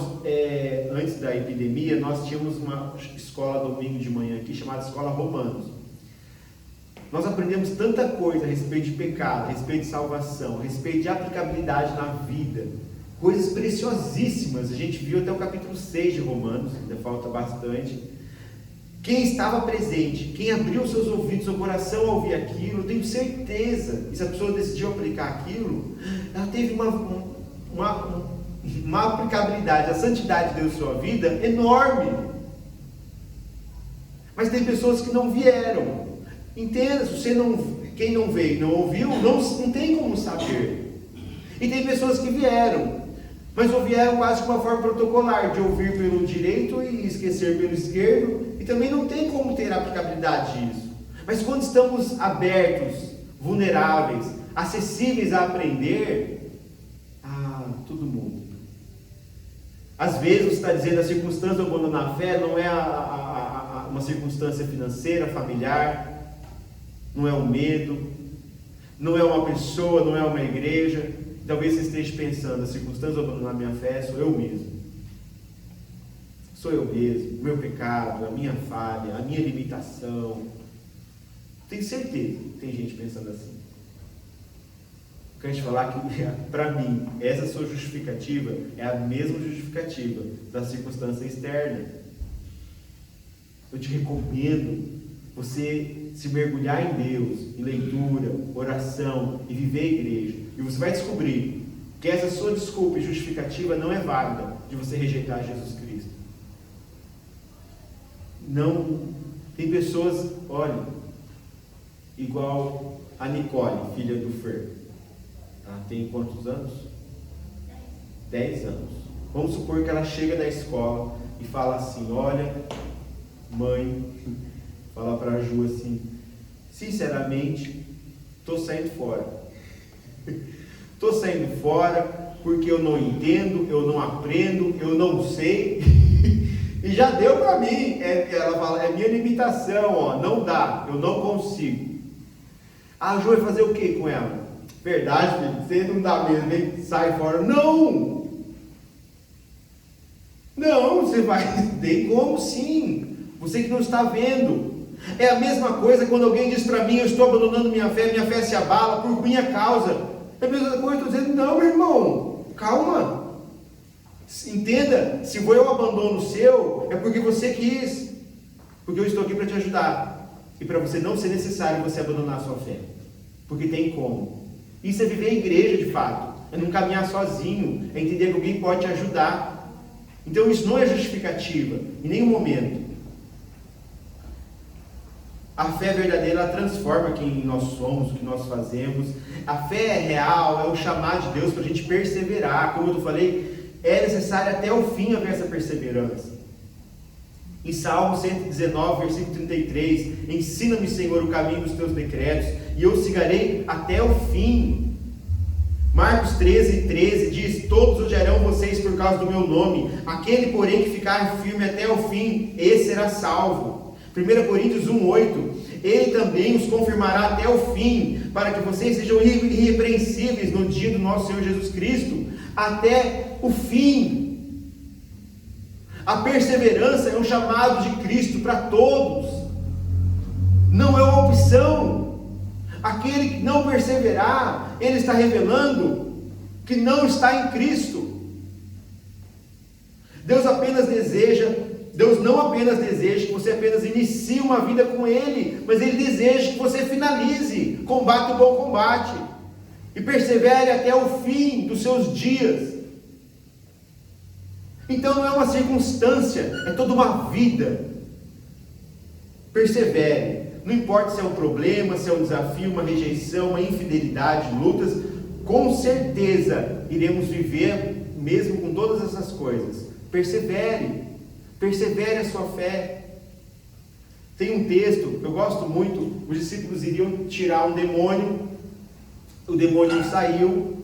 antes da epidemia, nós tínhamos uma escola domingo de manhã aqui, chamada Escola Romanos. Nós aprendemos tanta coisa a respeito de pecado, a respeito de salvação, a respeito de aplicabilidade na vida. Coisas preciosíssimas. A gente viu até o capítulo 6 de Romanos, ainda falta bastante. Quem estava presente, quem abriu seus ouvidos, seu coração a ouvir aquilo, eu tenho certeza, e se a pessoa decidiu aplicar aquilo, ela teve uma aplicabilidade, a santidade de Deus em sua vida enorme. Mas tem pessoas que não vieram. Entenda, se você quem não veio e não ouviu, não tem como saber. E tem pessoas que vieram, mas vieram quase de uma forma protocolar, de ouvir pelo direito e esquecer pelo esquerdo, e também não tem como ter aplicabilidade disso. Mas quando estamos abertos, vulneráveis, acessíveis a aprender, tudo muda. Às vezes você está dizendo a circunstância do abandonar a fé não é uma circunstância financeira, familiar, não é um medo, não é uma pessoa, não é uma igreja. Talvez você esteja pensando, a circunstância do abandonar a minha fé sou eu mesmo. Sou eu mesmo, o meu pecado, a minha falha, a minha limitação. Tenho certeza que tem gente pensando assim. Eu quero te falar que, para mim, essa sua justificativa é a mesma justificativa da circunstância externa. Eu te recomendo você se mergulhar em Deus, em leitura, oração e viver a igreja. E você vai descobrir que essa sua desculpa e justificativa não é válida de você rejeitar Jesus Cristo. Não. Tem pessoas, olha, igual a Nicole, filha do Fer. Ela tem quantos anos? 10 anos. Vamos supor que ela chega da escola e fala assim: olha, mãe, fala para a Ju assim: sinceramente, estou saindo fora. Estou saindo fora porque eu não entendo, eu não aprendo, eu não sei. E já deu para mim. Ela fala: é minha limitação, não dá, eu não consigo. A Ju vai fazer o que com ela? Verdade, filho, você não dá mesmo, hein? Sai fora. Não! Não, você vai, tem como sim. Você que não está vendo. É a mesma coisa quando alguém diz para mim, eu estou abandonando minha fé se abala por minha causa. É a mesma coisa, eu estou dizendo, não, meu irmão, calma. Entenda, se foi eu abandono o seu, é porque você quis. Porque eu estou aqui para te ajudar. E para você não ser necessário você abandonar a sua fé. Porque tem como. Isso é viver a igreja de fato. É não caminhar sozinho. É entender que alguém pode te ajudar. Então isso não é justificativa, em nenhum momento. A fé verdadeira, ela transforma quem nós somos, o que nós fazemos. A fé é real, é o chamado de Deus para a gente perseverar. Como eu falei, é necessário até o fim haver essa perseverança. Em Salmo 119, versículo 33, ensina-me, Senhor, o caminho dos teus decretos, e eu sigarei até o fim. Marcos 13 diz, todos odiarão vocês por causa do meu nome, aquele porém que ficar firme até o fim, esse será salvo. 1 Coríntios 1:8, ele também os confirmará até o fim, para que vocês sejam irrepreensíveis no dia do nosso Senhor Jesus Cristo, até o fim. A perseverança é um chamado de Cristo para todos, não é uma opção. Aquele que não perseverar, ele está revelando que não está em Cristo. Deus não apenas deseja que você apenas inicie uma vida com Ele, mas Ele deseja que você finalize, combate o bom combate, e persevere até o fim dos seus dias. Então não é uma circunstância, é toda uma vida. Persevere. Não importa se é um problema, se é um desafio, uma rejeição, uma infidelidade, lutas, com certeza iremos viver mesmo com todas essas coisas. Persevere a sua fé. Tem um texto que eu gosto muito, os discípulos iriam tirar um demônio, o demônio não saiu,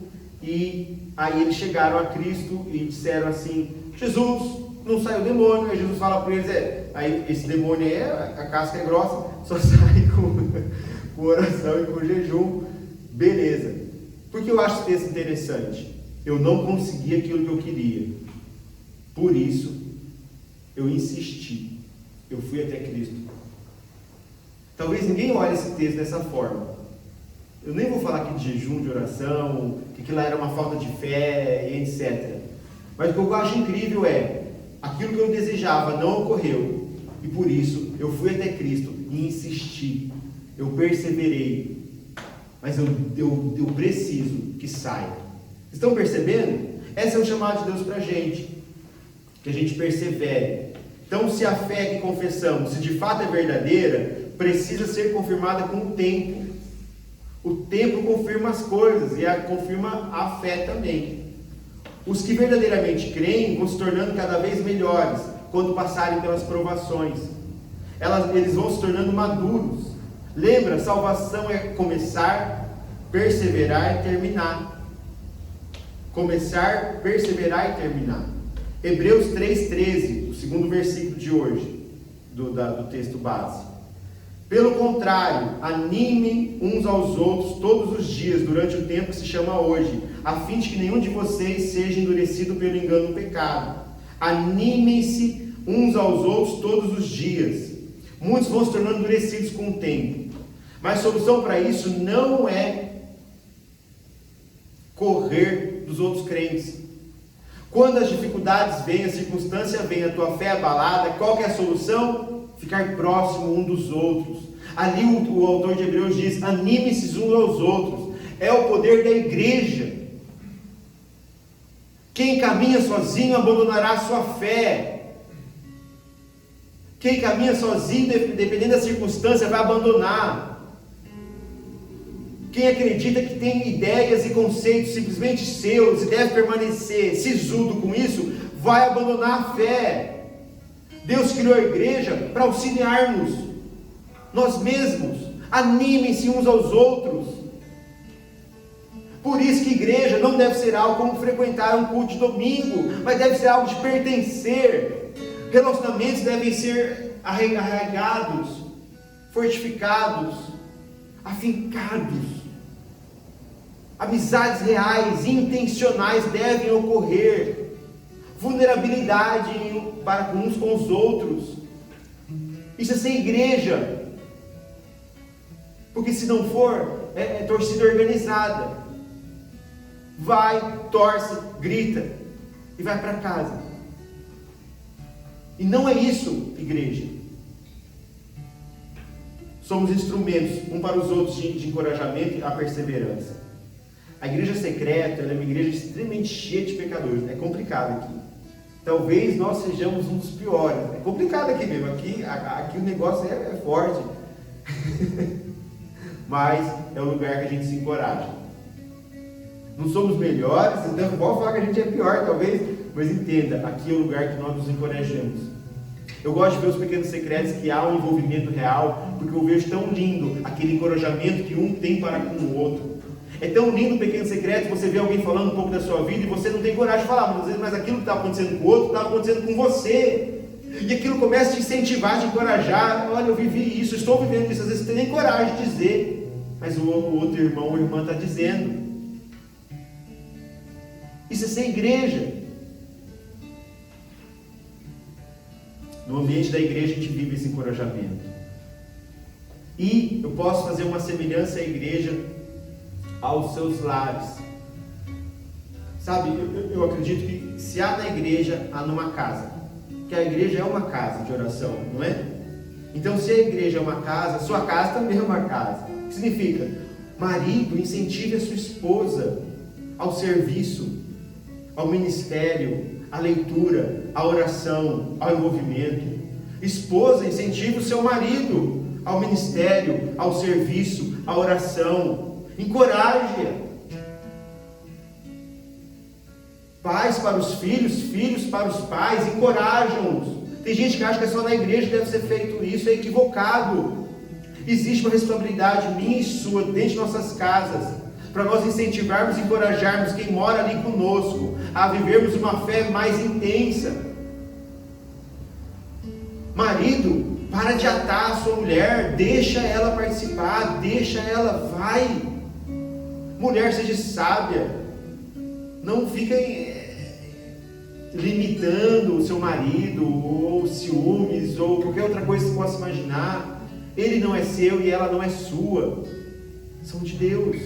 e aí eles chegaram a Cristo e disseram assim, Jesus, não sai o demônio. Aí Jesus fala para eles, aí esse demônio aí, a casca é grossa, só sai com oração e com jejum. Beleza. Por que eu acho esse texto interessante? Eu não consegui aquilo que eu queria. Por isso, eu insisti. Eu fui até Cristo. Talvez ninguém olhe esse texto dessa forma. Eu nem vou falar aqui de jejum, de oração, que aquilo era uma falta de fé, e etc. Mas o que eu acho incrível é, aquilo que eu desejava não ocorreu, e por isso eu fui até Cristo e insisti, eu perseverei, mas eu preciso que saia. Estão percebendo? Esse é o chamado de Deus para a gente, que a gente persevere. Então, se a fé que confessamos, se de fato é verdadeira, precisa ser confirmada com o tempo. O tempo confirma as coisas, e confirma a fé também. Os que verdadeiramente creem vão se tornando cada vez melhores quando passarem pelas provações. Eles vão se tornando maduros. Lembra, salvação é começar, perseverar e terminar. Começar, perseverar e terminar. Hebreus 3,13, o segundo versículo de hoje, do texto base. Pelo contrário, animem uns aos outros todos os dias, durante o tempo que se chama hoje, a fim de que nenhum de vocês seja endurecido pelo engano do pecado. Animem-se uns aos outros todos os dias. Muitos vão se tornando endurecidos com o tempo, mas a solução para isso não é correr dos outros crentes. Quando as dificuldades vêm, a circunstância vem, a tua fé é abalada, qual que é a solução? Ficar próximo um dos outros. Ali o autor de Hebreus diz, anime-se uns aos outros. É o poder da igreja. Quem caminha sozinho abandonará a sua fé. Quem caminha sozinho, dependendo da circunstância, vai abandonar. Quem acredita que tem ideias e conceitos simplesmente seus e deve permanecer sisudo com isso, vai abandonar a fé. Deus criou a igreja para auxiliarmos nós mesmos. Animem-se uns aos outros. Por isso que igreja não deve ser algo como frequentar um culto de domingo, mas deve ser algo de pertencer. Relacionamentos devem ser arraigados, fortificados. afincados. Amizades reais e intencionais devem ocorrer. Vulnerabilidade para uns com os outros. Isso é ser igreja. Porque se não for, é torcida organizada. Vai, torce, grita e vai para casa. E não é isso, igreja. Somos instrumentos um para os outros de encorajamento e a perseverança. A igreja secreta ela é uma igreja extremamente cheia de pecadores. É complicado aqui. Talvez nós sejamos um dos piores. É complicado aqui mesmo. Aqui o negócio é forte. Mas é o lugar que a gente se encoraja. Não somos melhores, então não pode falar que a gente é pior, talvez. Mas entenda, aqui é o lugar que nós nos encorajamos. Eu gosto de ver os pequenos secretos que há um envolvimento real, porque eu vejo tão lindo aquele encorajamento que um tem para com o outro. É tão lindo o pequeno secreto, você vê alguém falando um pouco da sua vida e você não tem coragem de falar, mas aquilo que está acontecendo com o outro, está acontecendo com você. E aquilo começa a te incentivar, te encorajar. Olha, eu vivi isso, estou vivendo isso. Às vezes você tem nem coragem de dizer, mas o outro irmão ou irmã está dizendo. Isso é ser igreja. No ambiente da igreja a gente vive esse encorajamento. E eu posso fazer uma semelhança à igreja aos seus lares. Sabe, eu acredito que se há na igreja, há numa casa. Que a igreja é uma casa de oração, não é? Então se a igreja é uma casa, a sua casa também é uma casa. O que significa? Marido, incentive a sua esposa ao serviço, ao ministério, à leitura, à oração, ao envolvimento. Esposa, incentive o seu marido ao ministério, ao serviço, à oração. Encoraje-a. Pais para os filhos, filhos para os pais, encorajam-os. Tem gente que acha que é só na igreja que deve ser feito isso, é equivocado. Existe uma responsabilidade minha e sua dentro de nossas casas, para nós incentivarmos e encorajarmos quem mora ali conosco, a vivermos uma fé mais intensa. Marido, para de atar a sua mulher, deixa ela participar, deixa ela, vai. Mulher, seja sábia, não fica limitando o seu marido, ou ciúmes, ou qualquer outra coisa que você possa imaginar. Ele não é seu e ela não é sua, são de Deus.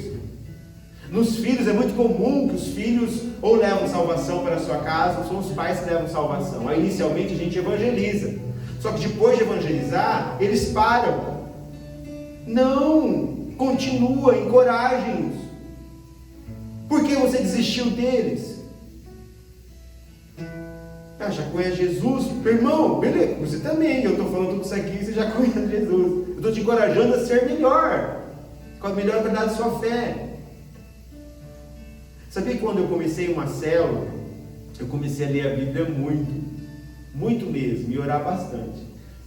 Nos filhos é muito comum que os filhos ou levam salvação para a sua casa, ou são os pais que levam salvação. Aí inicialmente a gente evangeliza, só que depois de evangelizar, eles param. Não, continua, encorajem-os. Por que você desistiu deles? Já conhece Jesus? Meu irmão, beleza, você também. Eu estou falando tudo isso aqui e você já conhece Jesus. Eu estou te encorajando a ser melhor, com a melhor qualidade da sua fé. Sabia que quando eu comecei uma célula, eu comecei a ler a Bíblia muito mesmo, e orar bastante.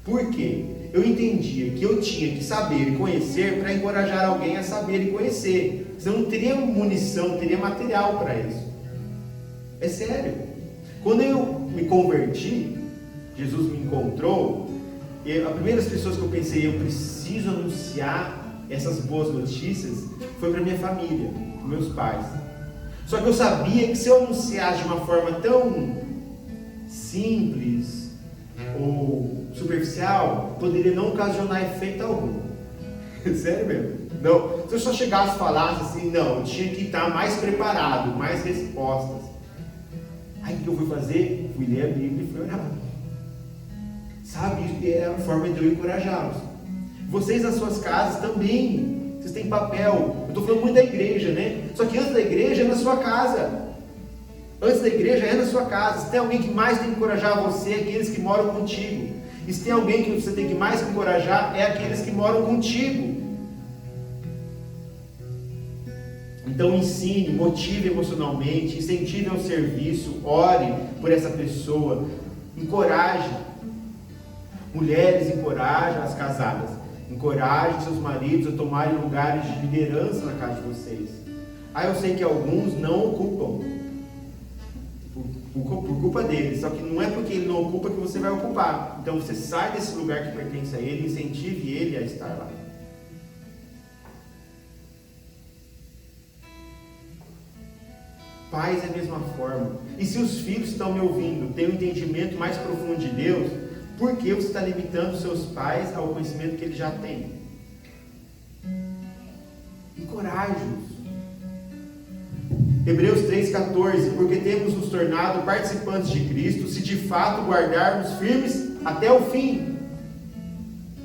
Por quê? Eu entendia que eu tinha que saber e conhecer para encorajar alguém a saber e conhecer. Senão não teria munição, não teria material para isso. É sério. Quando eu me converti, Jesus me encontrou, e as primeiras pessoas que eu pensei, eu preciso anunciar essas boas notícias, foi para minha família, para meus pais. Só que eu sabia que se eu anunciasse de uma forma tão simples ou superficial, poderia não ocasionar efeito algum. Sério mesmo. Não, se eu só chegasse e falasse assim, não, eu tinha que estar mais preparado, mais respostas. Aí o que eu fui fazer? Fui ler a Bíblia e fui orar. Sabe, isso é a forma de eu encorajá-los. Vocês nas suas casas também, vocês têm papel. Eu estou falando muito da igreja, né? Só que antes da igreja é na sua casa. Antes da igreja é na sua casa. Se tem alguém que mais tem que encorajar você, é aqueles que moram contigo. E se tem alguém que você tem que mais encorajar, é aqueles que moram contigo. Então ensine, motive emocionalmente, incentive ao serviço, ore por essa pessoa, encoraje. Mulheres, encorajam as casadas, encorajem seus maridos a tomarem lugares de liderança na casa de vocês. Eu sei que alguns não ocupam, por culpa deles, só que não é porque ele não ocupa que você vai ocupar. Então você sai desse lugar que pertence a ele, incentive ele a estar lá. pais é a mesma forma. E se os filhos estão me ouvindo, têm um entendimento mais profundo de Deus, por que você está limitando seus pais ao conhecimento que eles já têm? Encoraje-os. Hebreus 3,14, porque temos nos tornado participantes de Cristo, se de fato guardarmos firmes até o fim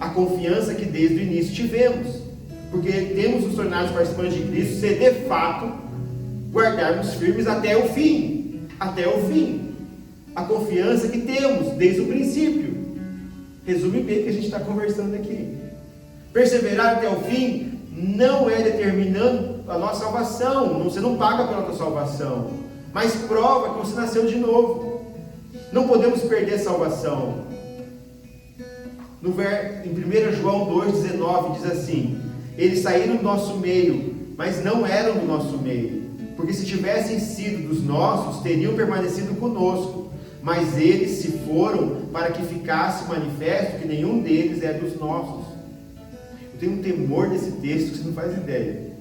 a confiança que desde o início tivemos. Porque temos nos tornado participantes de Cristo, se de fato guardarmos firmes até o fim. Até o fim. A confiança que temos desde o princípio. Resume bem o que a gente está conversando aqui. Perseverar até o fim não é determinando a nossa salvação. Você não paga pela tua salvação, mas prova que você nasceu de novo. Não podemos perder a salvação. Em 1 João 2,19 diz assim: eles saíram do nosso meio, mas não eram do nosso meio, porque se tivessem sido dos nossos, teriam permanecido conosco, mas eles se foram para que ficasse manifesto que nenhum deles é dos nossos. Eu tenho um temor desse texto que você não faz ideia.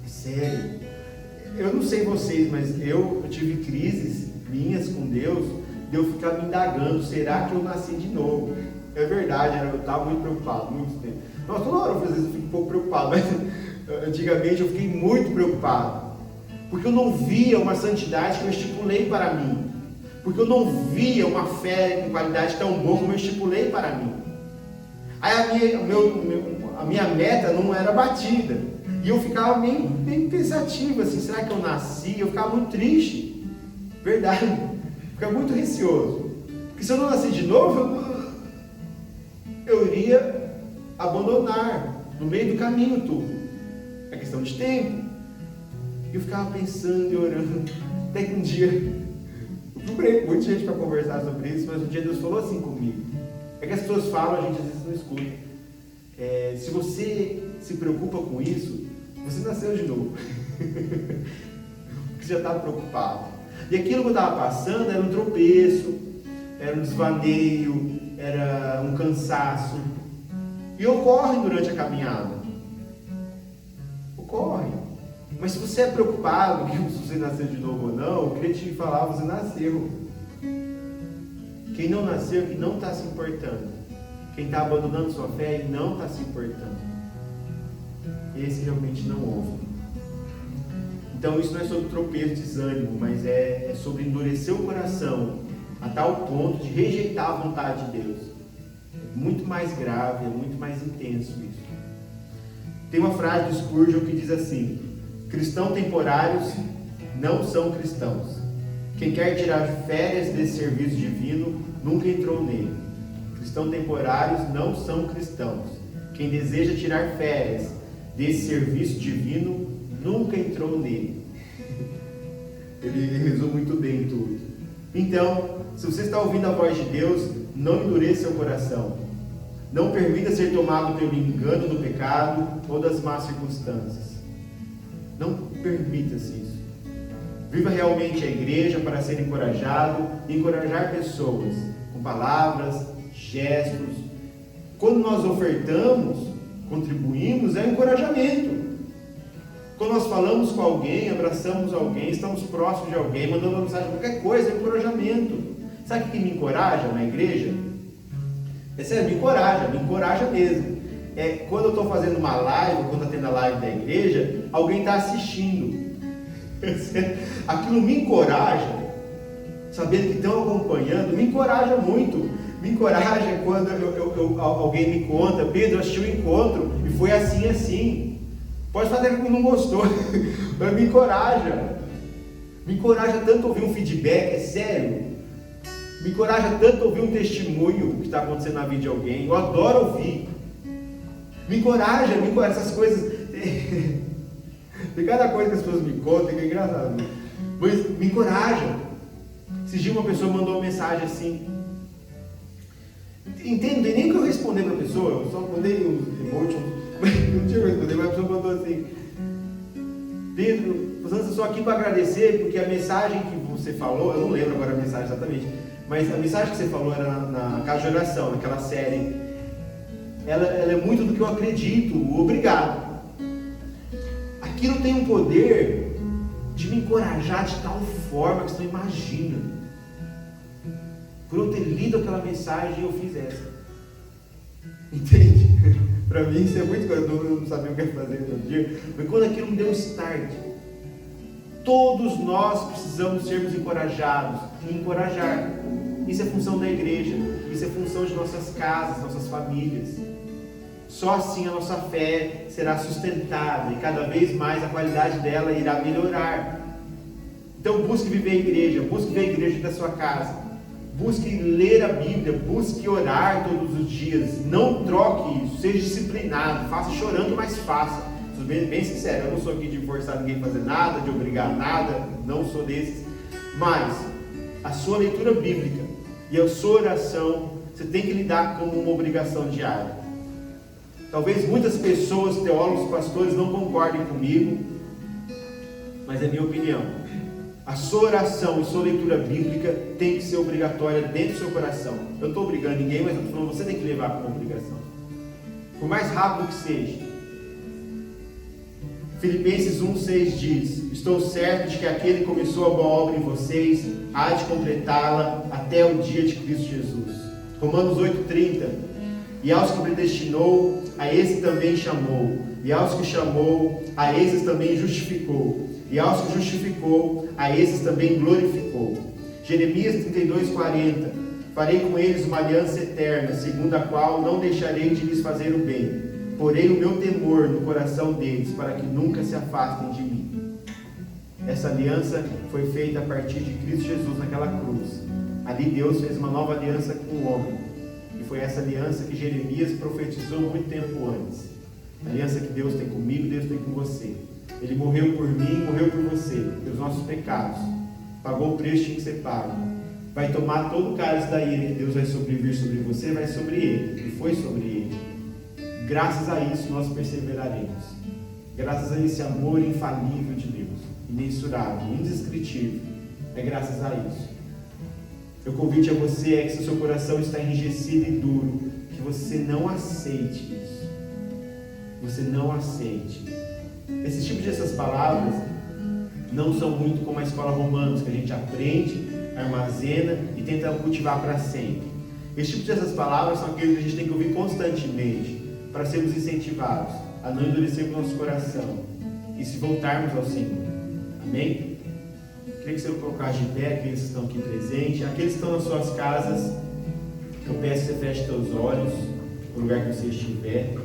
É sério. Eu não sei vocês, mas eu tive crises minhas com Deus, de eu ficar me indagando, será que eu nasci de novo? É verdade, eu estava muito preocupado, muito tempo. Nossa, toda hora às vezes eu fico um pouco preocupado, mas antigamente eu fiquei muito preocupado, porque eu não via uma santidade que eu estipulei para mim, porque eu não via uma fé com qualidade tão boa como eu estipulei para mim. Aí a minha meta não era batida, e eu ficava meio pensativo, assim, será que eu nasci? Eu ficava muito triste, verdade, ficava muito receoso, porque se eu não nasci de novo, eu iria abandonar no meio do caminho tudo. É questão de tempo. E eu ficava pensando e orando, até que um dia eu procurei muita gente para conversar sobre isso, mas um dia Deus falou assim comigo. É que as pessoas falam, a gente às vezes não escuta. Se você se preocupa com isso, você nasceu de novo. Porque você já estava preocupado. E aquilo que eu estava passando era um tropeço, era um desvaneio, era um cansaço. E ocorre durante a caminhada. Ocorre. Mas se você é preocupado que você nasceu de novo ou não, eu queria te falar, você nasceu. Quem não nasceu, que não está se importando. Quem está abandonando sua fé e não está se importando. Esse realmente não ouve. Então isso não é sobre tropeço, desânimo, mas é sobre endurecer o coração a tal ponto de rejeitar a vontade de Deus. É muito mais grave, é muito mais intenso isso. Tem uma frase do Spurgeon que diz assim: cristãos temporários não são cristãos. Quem quer tirar férias desse serviço divino nunca entrou nele. Cristãos temporários não são cristãos. Quem deseja tirar férias desse serviço divino nunca entrou nele. Ele resume muito bem tudo. Então, se você está ouvindo a voz de Deus, não endureça seu coração. Não permita ser tomado pelo engano do pecado ou das más circunstâncias. Não permita-se isso. Viva realmente a igreja para ser encorajado e encorajar pessoas com palavras, gestos. Quando nós ofertamos, contribuímos, é um encorajamento. Quando nós falamos com alguém, abraçamos alguém, estamos próximos de alguém, mandando uma mensagem, qualquer coisa, é encorajamento. Sabe o que me encoraja na igreja? É sério, me encoraja mesmo. Quando eu estou fazendo uma live, quando está tendo a live da igreja, alguém está assistindo. Aquilo me encoraja, sabendo que estão acompanhando, me encoraja muito. Me encoraja quando alguém me conta, Pedro, assisti o encontro e foi assim, assim. Pode falar que não gostou, mas me encoraja. Me encoraja tanto ouvir um feedback, é sério. Me encoraja tanto ouvir um testemunho que está acontecendo na vida de alguém. Eu adoro ouvir. Me encoraja essas coisas. Tem cada coisa que as pessoas me contam que é engraçado. Mas me encoraja. Esses dias uma pessoa mandou uma mensagem assim. Entendo, não tem nem o que eu responder para a pessoa. Eu só mandei um emoji. Não tinha respondido, mas a pessoa mandou assim: Pedro, eu estou aqui para agradecer, porque a mensagem que você falou, eu não lembro agora a mensagem exatamente, mas a mensagem que você falou era na casa de oração, naquela série. Ela é muito do que eu acredito, obrigado. aquilo tem um poder de me encorajar de tal forma que você não imagina. Por eu ter lido aquela mensagem, eu fiz essa. Entende? Para mim isso é muito coisa, eu não sabia o que fazer no dia. Mas quando aquilo me deu um start, todos nós precisamos sermos encorajados e encorajar. Isso é função da igreja, isso é função de nossas casas, nossas famílias. Só assim a nossa fé será sustentada e cada vez mais a qualidade dela irá melhorar. Então busque viver a igreja, busque ver a igreja da sua casa. Busque ler a Bíblia, busque orar todos os dias. Não troque isso, seja disciplinado, faça chorando, mas faça. Sou bem sincero, eu não sou aqui de forçar ninguém a fazer nada, de obrigar nada, não sou desses. Mas a sua leitura bíblica e a sua oração, você tem que lidar como uma obrigação diária. Talvez muitas pessoas, teólogos, pastores, não concordem comigo, mas é minha opinião. A sua oração e sua leitura bíblica tem que ser obrigatória dentro do seu coração. Eu não estou obrigando ninguém, mas eu estou falando, você tem que levar como obrigação. Por mais rápido que seja. Filipenses 1,6 diz: estou certo de que aquele que começou a boa obra em vocês há de completá-la até o dia de Cristo Jesus. Romanos 8,30: e aos que predestinou, a esse também chamou, e aos que chamou, a esses também justificou, e aos que justificou, a esses também glorificou. Jeremias 32,40: farei com eles uma aliança eterna, segundo a qual não deixarei de lhes fazer o bem. Porém o meu temor no coração deles, para que nunca se afastem de mim. Essa aliança foi feita a partir de Cristo Jesus naquela cruz. Ali Deus fez uma nova aliança com o homem. E foi essa aliança que Jeremias profetizou muito tempo antes. A aliança que Deus tem comigo, Deus tem com você. Ele morreu por mim, morreu por você, pelos nossos pecados. Pagou o preço que tinha que ser pago. Vai tomar todo o cálice da ira que Deus vai vir sobre você, vai sobre ele. E foi sobre ele. Graças a isso nós perseveraremos. Graças a esse amor infalível de Deus, imensurável, indescritível. É graças a isso. Meu convite a você é que, se o seu coração está enrijecido e duro, que você não aceite isso. Você não aceite. Esse tipo dessas palavras não são muito como a escola Romanos, que a gente aprende, armazena e tenta cultivar para sempre. Esse tipo dessas palavras são aqueles que a gente tem que ouvir constantemente, para sermos incentivados a não endurecermos nosso coração e se voltarmos ao Senhor. Amém? Queria que você colocasse de pé, aqueles que estão aqui presentes, aqueles que estão nas suas casas, eu peço que você feche seus olhos, no lugar que você estiver.